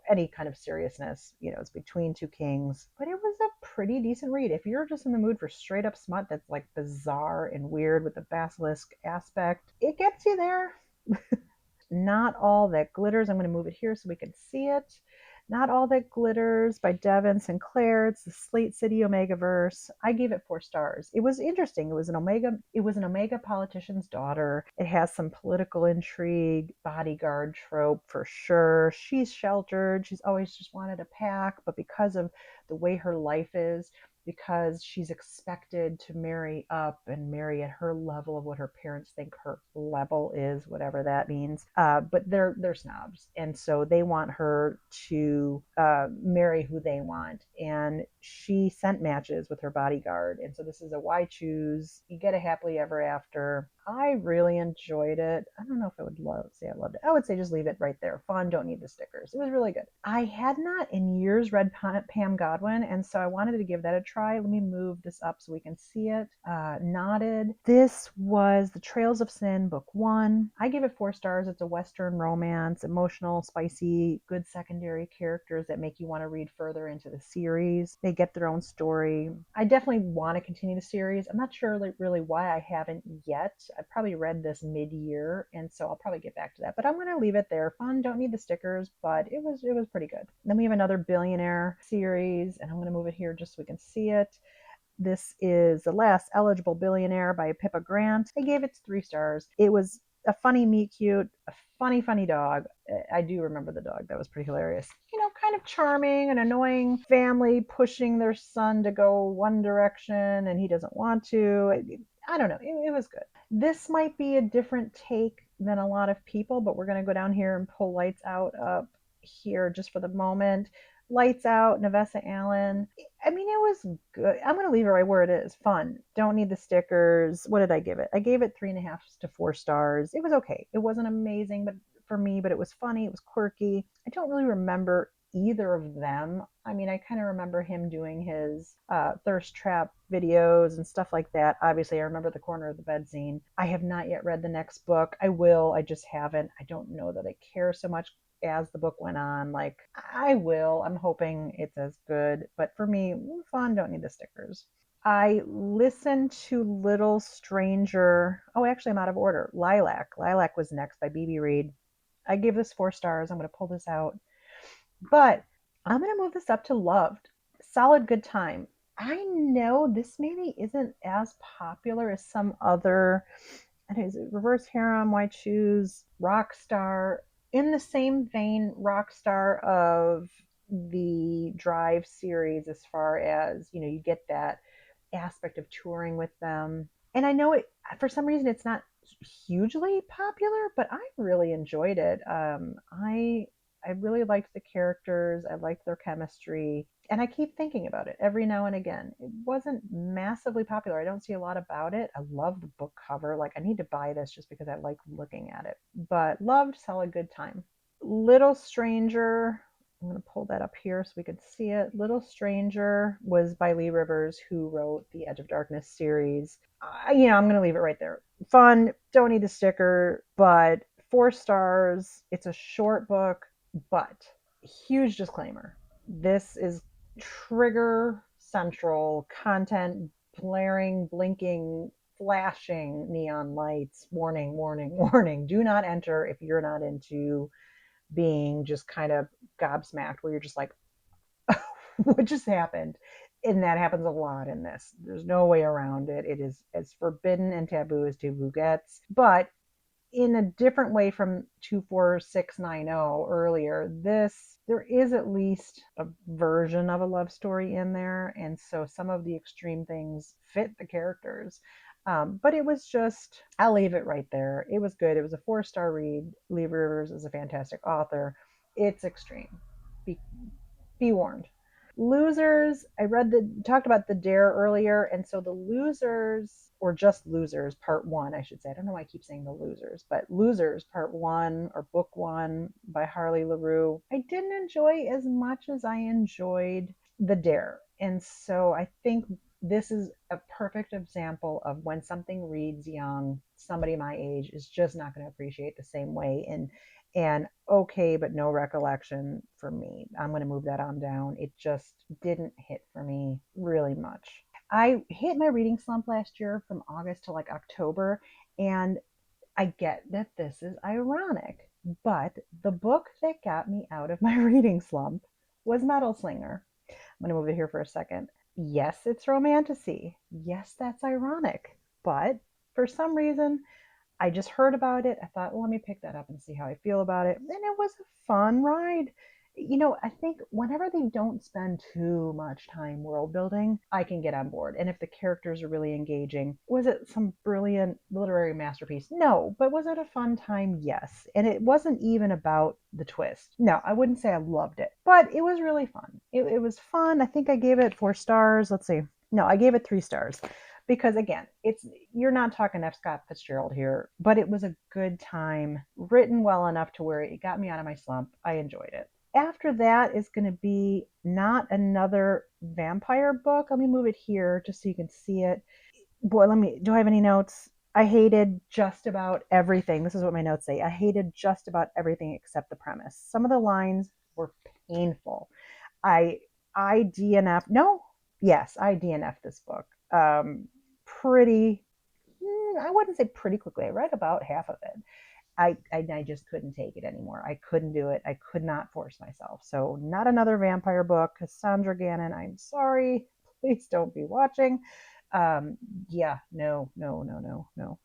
any kind of seriousness. It's Between Two Kings, but it was a pretty decent read. If you're just in the mood for straight up smut that's like bizarre and weird with the basilisk aspect, it gets you there. Not All That Glitters. I'm going to move it here so we can see it. Not All That Glitters by Devin Sinclair. It's the Slate City Omega verse. I gave it 4 stars. It was interesting. It was an Omega politician's daughter. It has some political intrigue, bodyguard trope for sure. She's sheltered. She's always just wanted a pack, but because of the way her life is, because she's expected to marry up and marry at her level of what her parents think her level is, whatever that means. But they're snobs, and so they want her to marry who they want. And she sent matches with her bodyguard, and so this is a why choose. You get a happily ever after. I really enjoyed it. I don't know if I would say I loved it. I would say just leave it right there. Fun, don't need the stickers. It was really good. I had not in years read Pam Godwin, and so I wanted to give that a try. Let me move this up so we can see it. Knotted. This was The Trails of Sin, book 1. I gave it 4 stars. It's a Western romance, emotional, spicy, good secondary characters that make you want to read further into the series. They get their own story. I definitely want to continue the series. I'm not sure really why I haven't yet. I probably read this mid-year, and so I'll probably get back to that. But I'm going to leave it there. Fun, don't need the stickers, but it was pretty good. Then we have another billionaire series, and I'm going to move it here just so we can see it. This is The Last Eligible Billionaire by Pippa Grant. I gave it 3 stars. It was a funny meet cute, a funny dog. I do remember the dog. That was pretty hilarious. Kind of charming, an annoying family pushing their son to go one direction and he doesn't want to. I don't know. It was good. This might be a different take than a lot of people, but we're going to go down here and pull Lights Out up here just for the moment. Lights Out, Nevessa Allen. I mean, it was good. I'm going to leave it right where it is. Fun. Don't need the stickers. What did I give it? I gave it 3.5 to 4 stars. It was okay. It wasn't amazing, but for me, but it was funny. It was quirky. I don't really remember either of them. I mean, I kind of remember him doing his thirst trap videos and stuff like that. Obviously, I remember the corner of the bed scene. I have not yet read the next book. I will. I just haven't. I don't know that I care so much as the book went on. Like, I will. I'm hoping it's as good. But for me, fun, don't need the stickers. I listened to Little Stranger. Oh, actually, I'm out of order. Lilac. Lilac was next by BB Reed. I gave this 4 stars. I'm going to pull this out. But I'm going to move this up to Loved. Solid good time. I know this maybe isn't as popular as some other, Reverse Harem, Why Choose, Rockstar. In the same vein, Rockstar of the Drive series, as far as, you get that aspect of touring with them. And I know it, for some reason, it's not hugely popular, but I really enjoyed it. I really liked the characters. I liked their chemistry. And I keep thinking about it every now and again. It wasn't massively popular. I don't see a lot about it. I love the book cover. Like, I need to buy this just because I like looking at it. But Loved, solid good time. Little Stranger, I'm going to pull that up here so we can see it. Little Stranger was by Lee Rivers, who wrote the Edge of Darkness series. I'm going to leave it right there. Fun, don't need the sticker, but 4 stars. It's a short book. But huge disclaimer, this is trigger central content, blaring, blinking, flashing neon lights, warning, warning, warning. Do not enter if you're not into being just kind of gobsmacked, where you're just like, what just happened? And that happens a lot in this. There's no way around it. It is as forbidden and taboo as taboo gets. But in a different way from 24690 earlier, there is at least a version of a love story in there, and so some of the extreme things fit the characters. But it was just, I'll leave it right there. It was good. It was a 4-star read. Lee Rivers is a fantastic author. It's extreme. Be warned. Losers, talked about The Dare earlier, and so the Losers, or just Losers Part 1, I should say. I don't know why I keep saying the Losers, but Losers Part 1, or Book 1 by Harley LaRue, I didn't enjoy as much as I enjoyed The Dare. And so I think this is a perfect example of when something reads young, somebody my age is just not going to appreciate the same way. And okay, but No Recollection for me. I'm going to move that on down. It just didn't hit for me really much. I hit my reading slump last year from August to like October, and I get that this is ironic, but the book that got me out of my reading slump was Metal Slinger. I'm going to move it here for a second. Yes, it's romantasy. Yes, that's ironic. But for some reason, I just heard about it. I thought, well, let me pick that up and see how I feel about it. And it was a fun ride. I think whenever they don't spend too much time world building, I can get on board. And if the characters are really engaging, was it some brilliant literary masterpiece? No. But was it a fun time? Yes. And it wasn't even about the twist. No, I wouldn't say I loved it, but it was really fun. It was fun. I think I gave it 4 stars. Let's see. No, I gave it 3 stars because again, you're not talking F. Scott Fitzgerald here, but it was a good time, written well enough to where it got me out of my slump. I enjoyed it. After that is going to be not another vampire book. Let me move it here just so you can see it. Boy, do I have any notes? I hated just about everything. This is what my notes say. I hated just about everything except the premise. Some of the lines were painful. I I DNF. No, yes, I DNF this book. Pretty. I wouldn't say pretty quickly. I read about half of it. I just couldn't take it anymore. I couldn't do it. I could not force myself. So not another vampire book. Cassandra Gannon, I'm sorry. Please don't be watching. Yeah, no, no, no, no, no.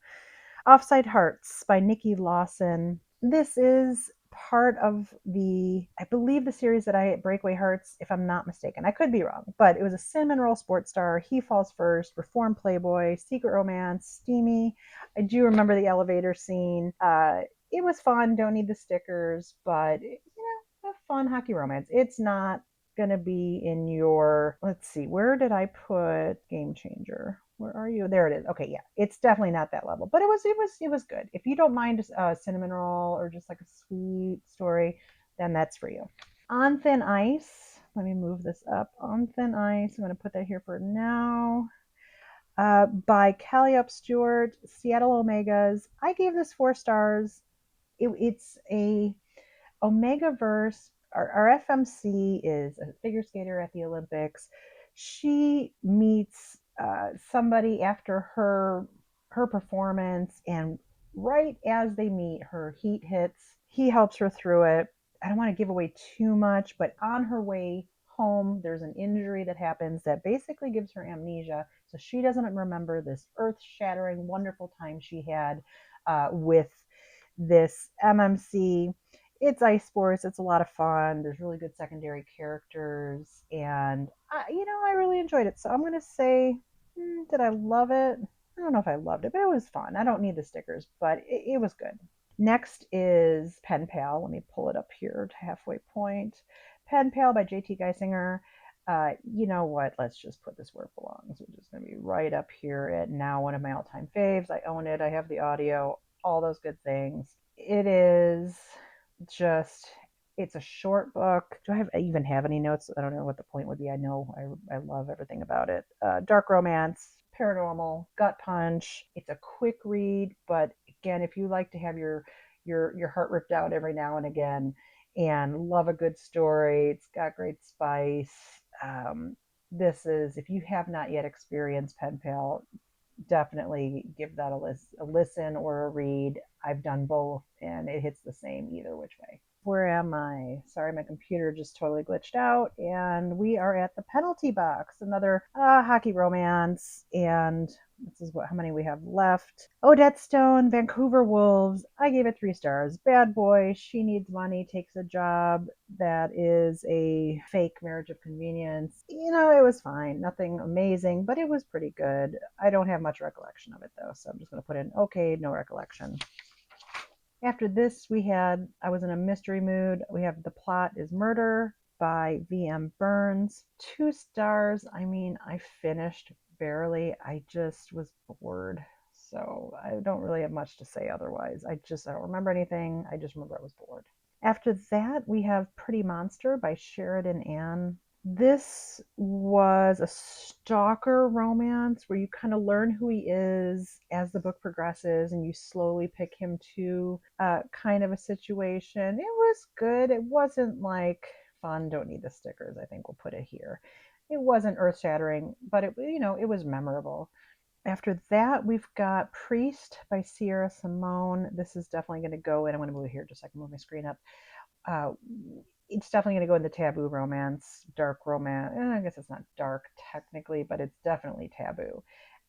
Offside Hearts by Nikki Lawson. This is part of I believe the series that I Breakaway Hearts, if I'm not mistaken. I could be wrong, but it was a cinnamon roll sports star. He Falls First, Reformed Playboy, Secret Romance, Steamy. I do remember the elevator scene. It was fun. Don't need the stickers, but a fun hockey romance. It's not going to be in your, let's see, where did I put Game Changer? Where are you? There it is. Okay, yeah, it's definitely not that level, but it was good. If you don't mind a cinnamon roll or just like a sweet story, then that's for you. On Thin Ice. Let me move this up. On Thin Ice. I'm going to put that here for now. By Calliope Stewart, Seattle Omegas. I gave this 4 stars. It's a Omega Verse. Our FMC is a figure skater at the Olympics. She meets somebody after her performance, and right as they meet, her heat hits. He helps her through it. I don't want to give away too much, but on her way home, there's an injury that happens that basically gives her amnesia, so she doesn't remember this earth-shattering, wonderful time she had with this MMC. It's ice sports. It's a lot of fun. There's really good secondary characters, and I really enjoyed it. So I'm gonna say, did I love it? I don't know if I loved it, but it was fun. I don't need the stickers, but it was good. Next is Pen Pal. Let me pull it up here to halfway point. Pen Pal by J.T. Geisinger. You know what? Let's just put this where it belongs, which is going to be right up here at now one of my all-time faves. I own it. I have the audio, all those good things. It is just, it's a short book. Do I even have any notes? I don't know what the point would be. I know I love everything about it. Dark romance, paranormal, gut punch. It's a quick read, but again, if you like to have your heart ripped out every now and again and love a good story, it's got great spice. This is, if you have not yet experienced Pen Pal, definitely give that a listen or a read. I've done both, and it hits the same either which way. Where am I? Sorry, my computer just totally glitched out. And we are at the penalty box, another hockey romance. And this is how many we have left. Odette Stone, Vancouver Wolves. I gave it 3 stars. Bad boy, she needs money, takes a job that is a fake marriage of convenience. It was fine. Nothing amazing, but it was pretty good. I don't have much recollection of it, though, so I'm just going to put in okay, no recollection. After this, I was in a mystery mood. We have The Plot is Murder by V.M. Burns. 2 stars. I mean, I finished barely. I just was bored. So I don't really have much to say otherwise. I don't remember anything. I just remember I was bored. After that, we have Pretty Monster by Sheridan Ann This was a stalker romance where you kind of learn who he is as the book progresses and you slowly pick him to kind of a situation. It was good. It wasn't like fun, don't need the stickers, I think we'll put it here. It wasn't earth shattering, but it was memorable. After that, we've got Priest by Sierra Simone. This is definitely going to go in. I'm going to move it here just so I can move my screen up. Uh, it's definitely going to go in the taboo romance, dark romance. I guess it's not dark technically, but it's definitely taboo.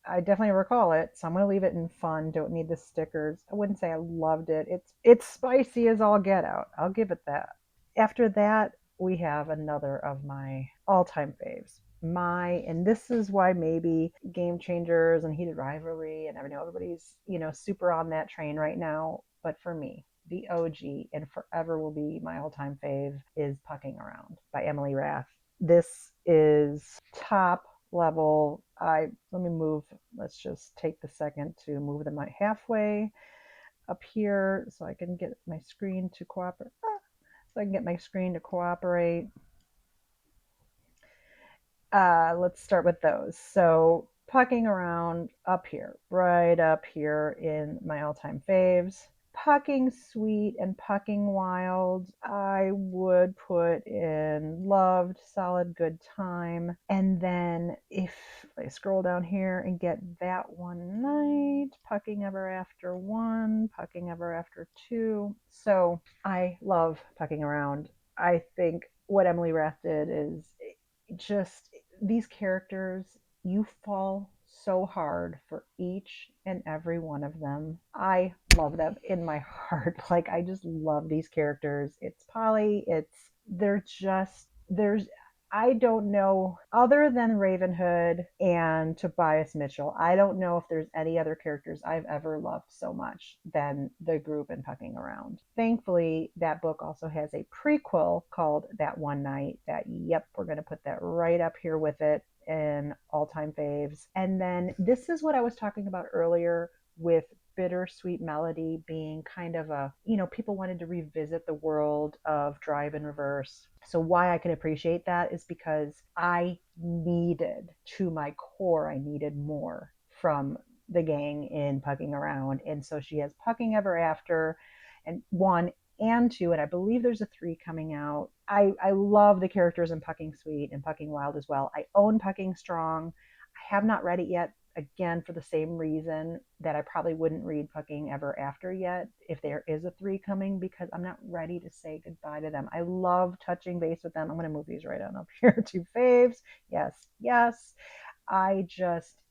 I definitely recall it, so I'm going to leave it in fun. Don't need the stickers. I wouldn't say I loved it. It's spicy as all get out. I'll give it that. After that, we have another of my all-time faves. And this is why maybe Game Changers and Heated Rivalry and everybody's super on that train right now. But for me, the OG and forever will be my all-time fave is Pucking Around by Emily Rath. This is top level. Let's just take the second to move them halfway up here so I can get my screen to cooperate. Let's start with those. So Pucking Around up here, right up here in my all-time faves. Pucking Sweet and Pucking Wild, I would put in Loved, Solid Good Time. And then if I scroll down here and get That One Night, Pucking Ever After 1, Pucking Ever After 2. So I love Pucking Around. I think what Emily Rath did is just these characters, you fall so hard for each and every one of them. I love them in my heart. Like, I just love these characters. It's Polly. I don't know, other than Ravenhood and Tobias Mitchell, I don't know if there's any other characters I've ever loved so much than the group in Pucking Around. Thankfully, that book also has a prequel called That One Night we're going to put that right up here with it in all-time faves. And then this is what I was talking about earlier with Bittersweet Melody being kind of people wanted to revisit the world of Drive in Reverse. So why I can appreciate that is because I needed more from the gang in Pucking Around. And so she has Pucking Ever After and 1 and 2, and I believe there's a 3 coming out. I love the characters in Pucking Sweet and Pucking Wild as well. I own Pucking Strong. I have not read it yet, again, for the same reason that I probably wouldn't read Pucking Ever After yet if there is a 3 coming, because I'm not ready to say goodbye to them. I love touching base with them. I'm going to move these right on up here to faves. Yes.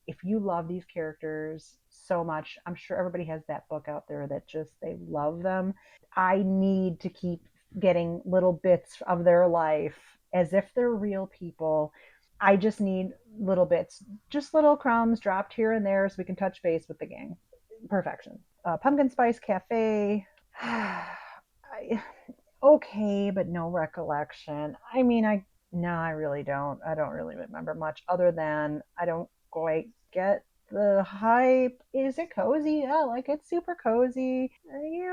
If you love these characters so much, I'm sure everybody has that book out there that just, they love them. I need to keep getting little bits of their life as if they're real people. I just need little bits, just little crumbs dropped here and there so we can touch base with the gang. Perfection. Pumpkin Spice Cafe. Okay, but No Recollection. I really don't. I don't really remember much other than I don't quite get the hype. Is it cozy? Yeah, like, it's super cozy.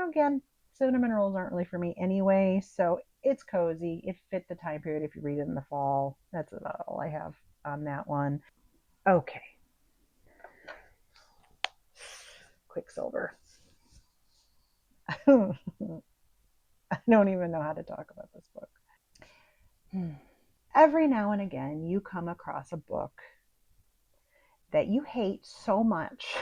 Again, cinnamon rolls aren't really for me anyway, so it's cozy. It fit the time period if you read it in the fall. That's about all I have on that one. Okay. Quicksilver. I don't even know how to talk about this book. Every now and again, you come across a book that you hate so much.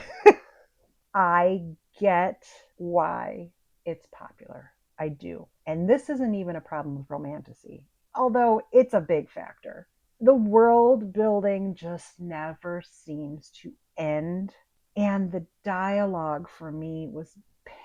I get why it's popular. I do. And this isn't even a problem with Romantasy, although it's a big factor. The world building just never seems to end. And the dialogue for me was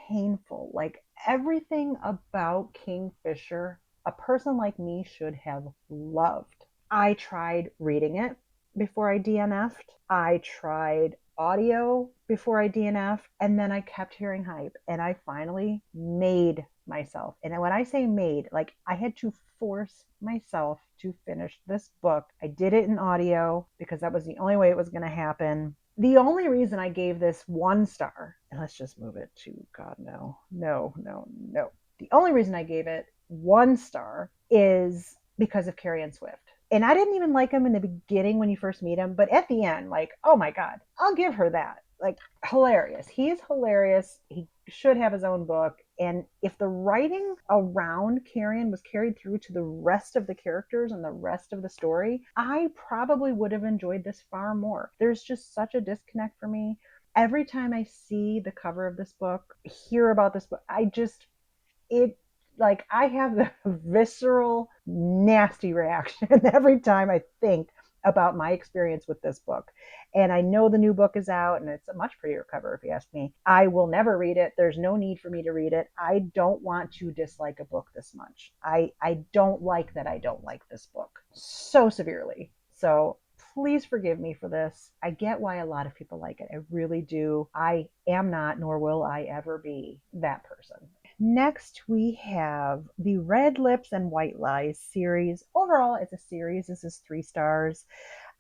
painful. Like, everything about Kingfisher, a person like me should have loved. I tried reading it before I DNF'd. I tried audio before I DNF'd. And then I kept hearing hype. And I finally made myself. And when I say made, like, I had to force myself to finish this book. I did it in audio because that was the only way it was going to happen. The only reason I gave this 1 star, and let's just move it to, God, no. The only reason I gave it 1 star is because of Carrie Ann Swift. And I didn't even like him in the beginning when you first meet him, but at the end, like, oh my God, I'll give her that. Like, hilarious. He's hilarious. He should have his own book. And if the writing around Carrion was carried through to the rest of the characters and the rest of the story, I probably would have enjoyed this far more. There's just such a disconnect for me. Every time I see the cover of this book, hear about this book, it like I have the visceral, nasty reaction every time I think about my experience with this book. And I know the new book is out and it's a much prettier cover, if you ask me. I will never read it. There's no need for me to read it. I don't want to dislike a book this much. I don't like that I don't like this book so severely. So please forgive me for this. I get why a lot of people like it. I really do. I am not, nor will I ever be, that person. Next, we have the Red Lips and White Lies series. Overall, it's a series. This is 3 stars.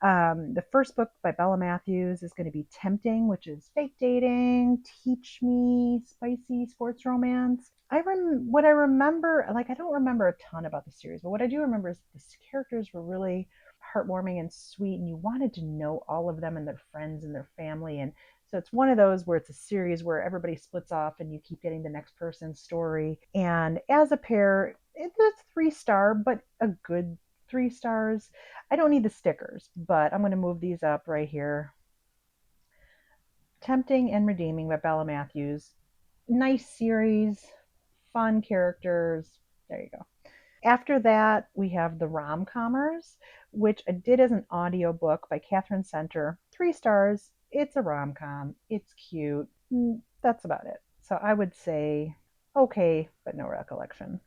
The first book by Bella Matthews is going to be Tempting, which is fake dating, teach me, spicy sports romance. What I remember, like I don't remember a ton about the series, but what I do remember is the characters were really heartwarming and sweet, and you wanted to know all of them and their friends and their family. And so it's one of those where it's a series where everybody splits off and you keep getting the next person's story. And as a pair, it's a 3-star, but a good 3 stars. I don't need the stickers, but I'm going to move these up right here. Tempting and Redeeming by Bella Matthews. Nice series, fun characters. There you go. After that, we have the Rom-Commers, which I did as an audiobook by Catherine Center. 3 stars. It's a rom-com. It's cute. That's about it. So I would say okay, but no recollection.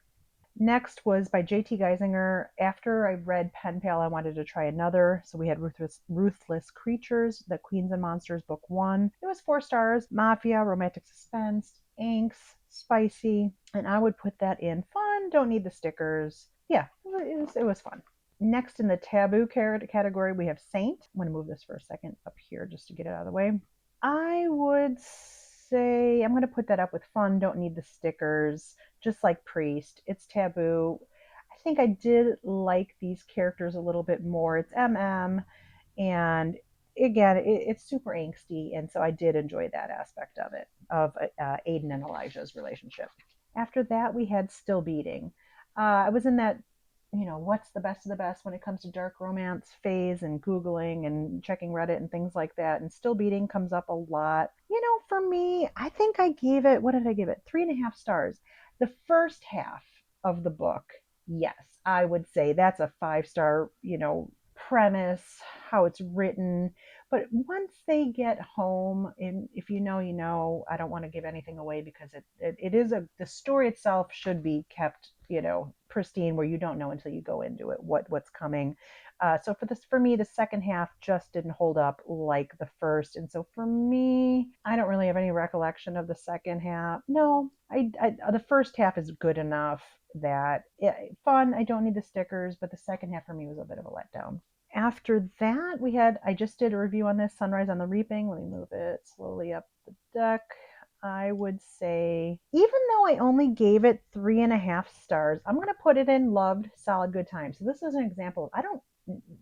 Next was by J.T. Geisinger. After I read Pen Pal, I wanted to try another. So we had Ruthless Creatures, The Queens and Monsters, Book 1. It was 4 stars. Mafia, romantic suspense, angst, spicy. And I would put that in fun. Don't need the stickers. Yeah, it was fun. Next in the taboo category, we have Saint. I'm going to move this for a second up here just to get it out of the way. I would say I'm going to put that up with fun. Don't need the stickers. Just like Priest, it's taboo. I think I did like these characters a little bit more. It's MM, and again, it's super angsty, and so I did enjoy that aspect of it, of Aiden and Elijah's relationship. After that, we had Still Beating. I was in that, what's the best of the best when it comes to dark romance phase and Googling and checking Reddit and things like that. And Still Beating comes up a lot. For me, I think I gave it, what did I give it? 3.5 stars. The first half of the book, yes, I would say that's a 5-star, premise, how it's written. But once they get home, and if you know, I don't want to give anything away because it is the story itself should be kept, pristine, where you don't know until you go into it what's coming. So for me, the second half just didn't hold up like the first, and so for me, I don't really have any recollection of the second half. No, the first half is good enough that fun. I don't need the stickers, but the second half for me was a bit of a letdown. After that, I just did a review on this, Sunrise on the Reaping. Let me move it slowly up the deck. I would say, even though I only gave it 3.5 stars, I'm going to put it in loved, solid, good time. So this is an example.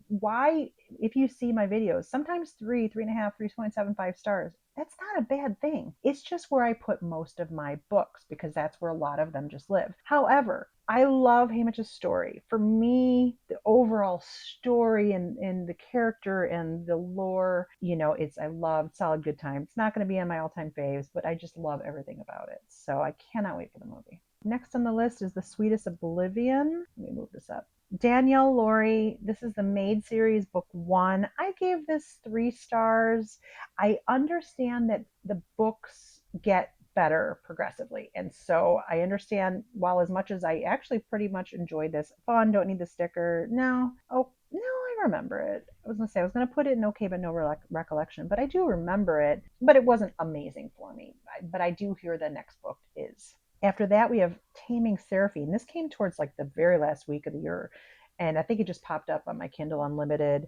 Why, if you see my videos, sometimes 3.5, 3.75 stars, that's not a bad thing. It's just where I put most of my books because that's where a lot of them just live. However, I love Haymitch's story. For me, the overall story and the character and the lore, I love Solid Good Time. It's not going to be on my all-time faves, but I just love everything about it. So I cannot wait for the movie. Next on the list is The Sweetest Oblivion. Let me move this up. Danielle Laurie, this is the Maid series, book 1. I gave this 3 stars. I understand that the books get better progressively. And so I understand, while as much as I actually pretty much enjoyed this, fun, don't need the sticker. No. Oh, no, I remember it. I was going to put it in okay, but no recollection. But I do remember it. But it wasn't amazing for me. But I do hear the next book is. After that, we have Taming Seraphine. This came towards like the very last week of the year, and I think it just popped up on my Kindle Unlimited.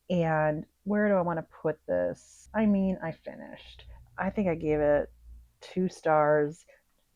And where do I want to put this? I finished. I think I gave it 2 stars.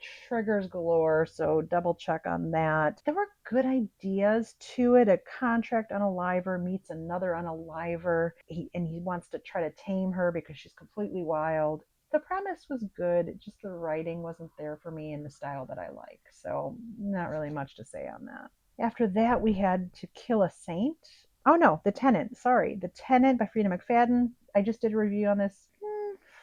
triggers galore, so double check on that. There were good ideas to it. A contract unaliver meets another unaliver, and he wants to try to tame her because she's completely wild. The premise was good, just the writing wasn't there for me in the style that I like, so not really much to say on that. After that, we had To Kill a Saint. Oh no, The Tenant. Sorry, The Tenant by Frida McFadden. I just did a review on this.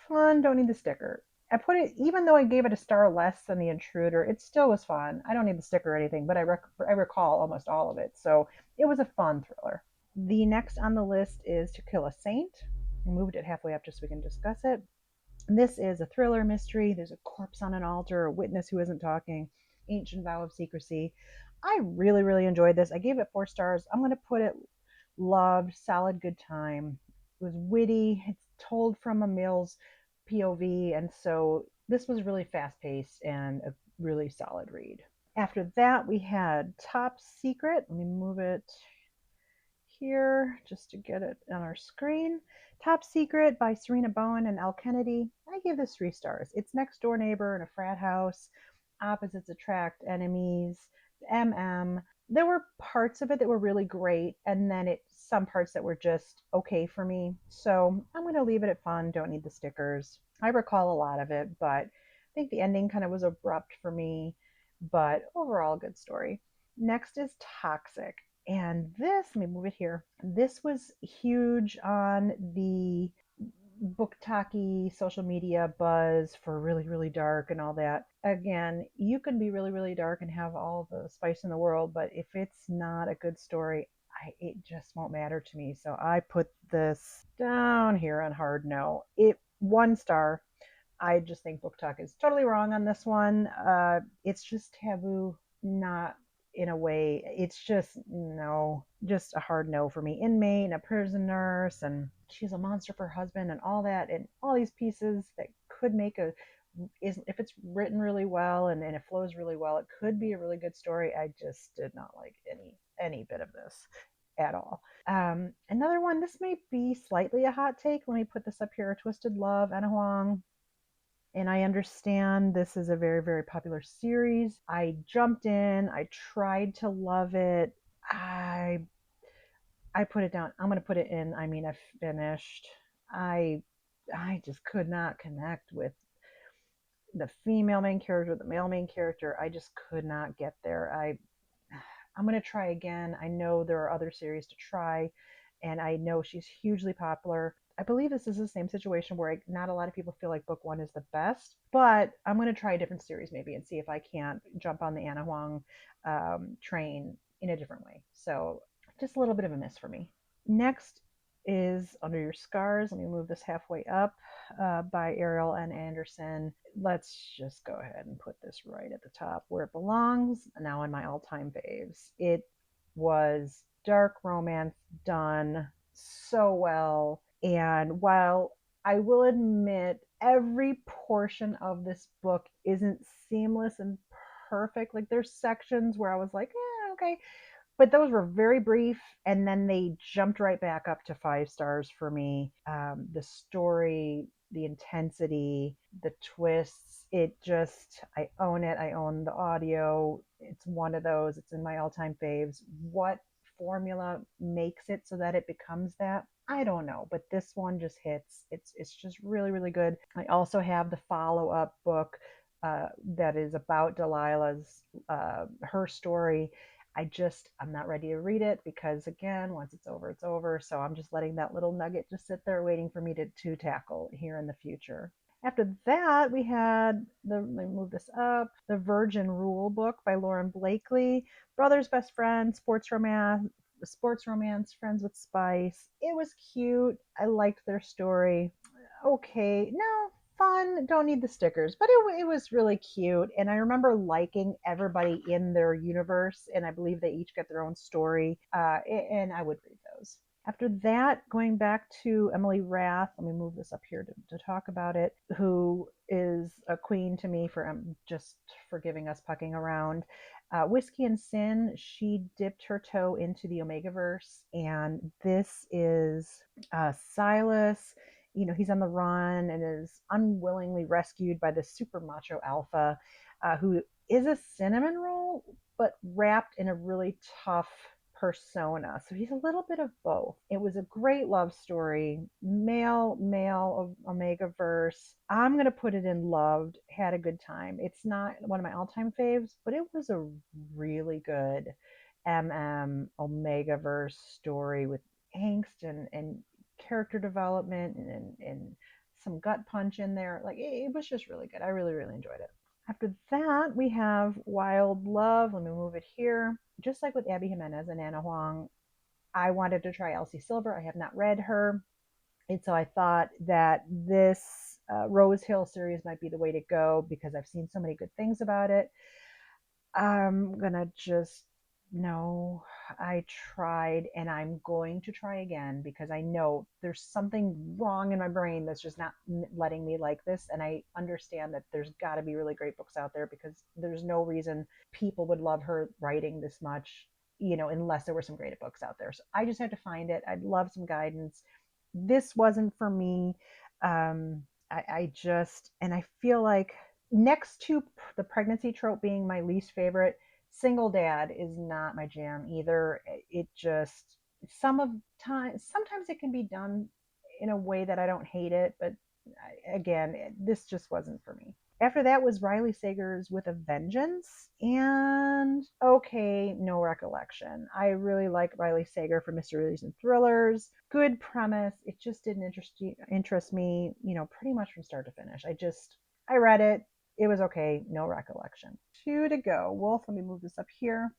Fun. Don't need the sticker. I put it, even though I gave it a star less than The Intruder, it still was fun. I don't need the sticker or anything, but I recall almost all of it, so it was a fun thriller. The next on the list is To Kill a Saint. I moved it halfway up just so we can discuss it. This is a thriller mystery. There's a corpse on an altar, a witness who isn't talking, ancient vow of secrecy. I really, really enjoyed this. I gave it 4 stars. I'm going to put it loved, solid, good time. It was witty. It's told from a male's POV, and so this was really fast paced and a really solid read. After that, we had Top Secret. Let me move it here just to get it on our screen. Top Secret by Serena Bowen and Al Kennedy. I give this 3 stars. It's next door neighbor in a frat house. Opposites attract enemies. There were parts of it that were really great, and then some parts that were just okay for me. So I'm going to leave it at fun. Don't need the stickers. I recall a lot of it, but I think the ending kind of was abrupt for me. But overall, good story. Next is Toxic. And this, let me move it here. This was huge on the BookTalky social media buzz for really, really dark and all that. Again, you can be really, really dark and have all the spice in the world, but if it's not a good story, it just won't matter to me. So I put this down here on hard no. 1 star. I just think BookTalk is totally wrong on this one. It's just taboo, not in a way. It's just no, just a hard no for me. Inmate and a prison nurse, and she's a monster for her husband, and all that, and all these pieces that could make if it's written really well and it flows really well, it could be a really good story. I just did not like any bit of this at all. Another one, this may be slightly a hot take. Let me put this up here. Twisted Love, Anna Huang. And I understand this is a very, very popular series. I jumped in. I tried to love it. I put it down. I'm going to put it in. I mean, I finished. I just could not connect with the female main character, the male main character. I just could not get there. I'm going to try again. I know there are other series to try, and I know she's hugely popular. I believe this is the same situation where not a lot of people feel like book 1 is the best, but I'm going to try a different series maybe and see if I can't jump on the Anna Huang train in a different way. So just a little bit of a miss for me. Next is Under Your Scars. Let me move this halfway up, by Ariel N. Anderson. Let's just go ahead and put this right at the top where it belongs. Now in my all-time faves. It was dark romance done so well. And while I will admit every portion of this book isn't seamless and perfect, like there's sections where I was like, okay, but those were very brief, and then they jumped right back up to 5 stars for me. The story, the intensity, the twists, I own it. I own the audio. It's one of those. It's in my all-time faves. What formula makes it so that it becomes that? I don't know, but this one just hits. It's just really, really good. I also have the follow-up book that is about Delilah's her story. I'm not ready to read it because, again, once it's over, it's over. So I'm just letting that little nugget just sit there waiting for me to tackle here in the future. After that, we had let me move this up, the Virgin Rule book by Lauren Blakely. Brother's best friend, sports romance, friends with spice. It was cute. I liked their story. Okay, no, fun. Don't need the stickers, but it was really cute. And I remember liking everybody in their universe, and I believe they each get their own story. And I would read those. After that, going back to Emily Rath, let me move this up here to talk about it, who is a queen to me for just for giving us pucking around. Whiskey and Sin, she dipped her toe into the Omegaverse, and this is Silas. He's on the run and is unwillingly rescued by the super macho alpha. who is a cinnamon roll, but wrapped in a really tough persona. So he's a little bit of both. It was a great love story, male of Omega verse. I'm gonna put it in loved. Had a good time. It's not one of my all-time faves, but it was a really good Omega verse story with angst and character development and some gut punch in there. Like it was just really good. I really, really enjoyed it. After that, we have Wild Love. Let me move it here. Just like with Abby Jimenez and Anna Huang, I wanted to try Elsie Silver. I have not read her. And so I thought that this Rose Hill series might be the way to go because I've seen so many good things about it. I'm gonna just no, I tried and I'm going to try again because I know there's something wrong in my brain that's just not letting me like this. And I understand that there's got to be really great books out there because there's no reason people would love her writing this much, unless there were some great books out there. So I just had to find it. I'd love some guidance. This wasn't for me. And I feel like next to the pregnancy trope being my least favorite, single dad is not my jam either. It just sometimes it can be done in a way that I don't hate it, but again, this just wasn't for me. After that was Riley Sager's With a Vengeance, and okay, No Recollection. I really like Riley Sager for mysteries and thrillers. Good premise. It just didn't interest me, pretty much from start to finish. I read it. It was okay. No Recollection. Two to go. Wolf, let me move this up here.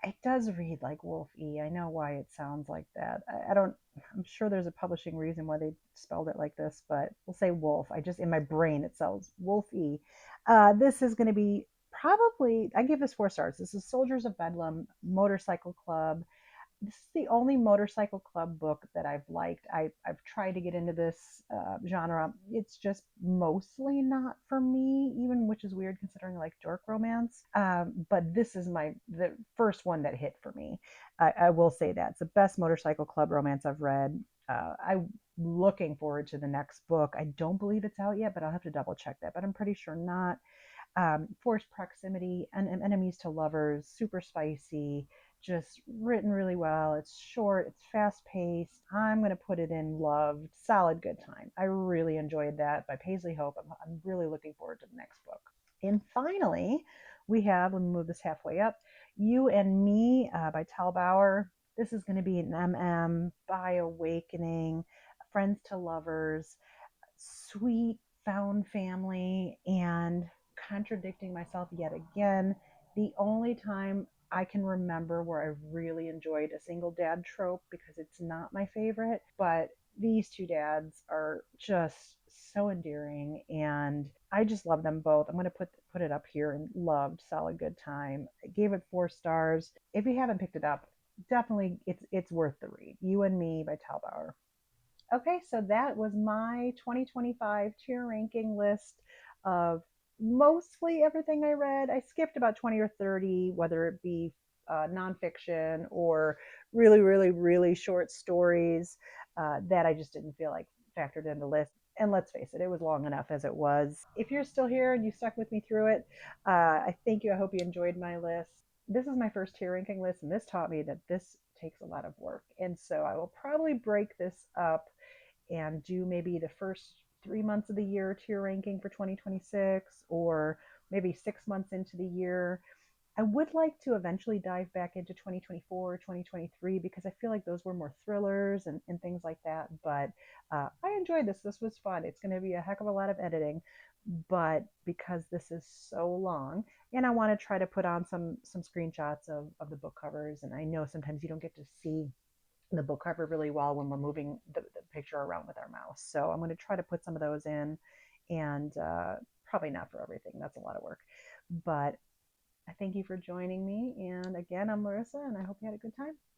It does read like Wolf E. I know why it sounds like that. I don't, I'm sure there's a publishing reason why they spelled it like this, but we'll say Wolf. In my brain, it sells Wolf E. This is going to be probably, I give this 4 stars. This is Soldiers of Bedlam, Motorcycle Club. This is the only motorcycle club book that I've liked. I've tried to get into this genre. It's just mostly not for me, even, which is weird considering I like dork romance. But this is the first one that hit for me. I will say that it's the best motorcycle club romance I've read. I'm looking forward to the next book. I don't believe it's out yet, but I'll have to double check that. But I'm pretty sure not. Forced proximity and enemies to lovers, super spicy, just written really well. It's short, it's fast paced. I'm going to put it in loved, solid good time. I really enjoyed that by Paisley Hope. I'm really looking forward to the next book. And finally, we have, let me move this halfway up, You and Me by Tal Bauer. This is going to be an by Awakening, Friends to Lovers, sweet found family, and contradicting myself yet again. The only time I can remember where I really enjoyed a single dad trope, because it's not my favorite, but these two dads are just so endearing and I just love them both. I'm going to put it up here and loved, solid good time. I gave it 4 stars. If you haven't picked it up, definitely it's worth the read. You and Me by Tal Bauer. Okay, so that was my 2025 tier ranking list of mostly everything I read. I skipped about 20 or 30, whether it be nonfiction or really, really, really short stories that I just didn't feel like factored in the list. And let's face it, it was long enough as it was. If you're still here and you stuck with me through it, I thank you. I hope you enjoyed my list. This is my first tier ranking list, and this taught me that this takes a lot of work. And so I will probably break this up and do maybe the first 3 months of the year tier ranking for 2026, or maybe 6 months into the year. I would like to eventually dive back into 2024, 2023, because I feel like those were more thrillers and things like that. But I enjoyed this. This was fun. It's going to be a heck of a lot of editing, but because this is so long, and I want to try to put on some screenshots of the book covers, and I know sometimes you don't get to see the book cover really well when we're moving the picture around with our mouse. So I'm going to try to put some of those in, and probably not for everything. That's a lot of work. But I thank you for joining me. And again, I'm Larissa, and I hope you had a good time.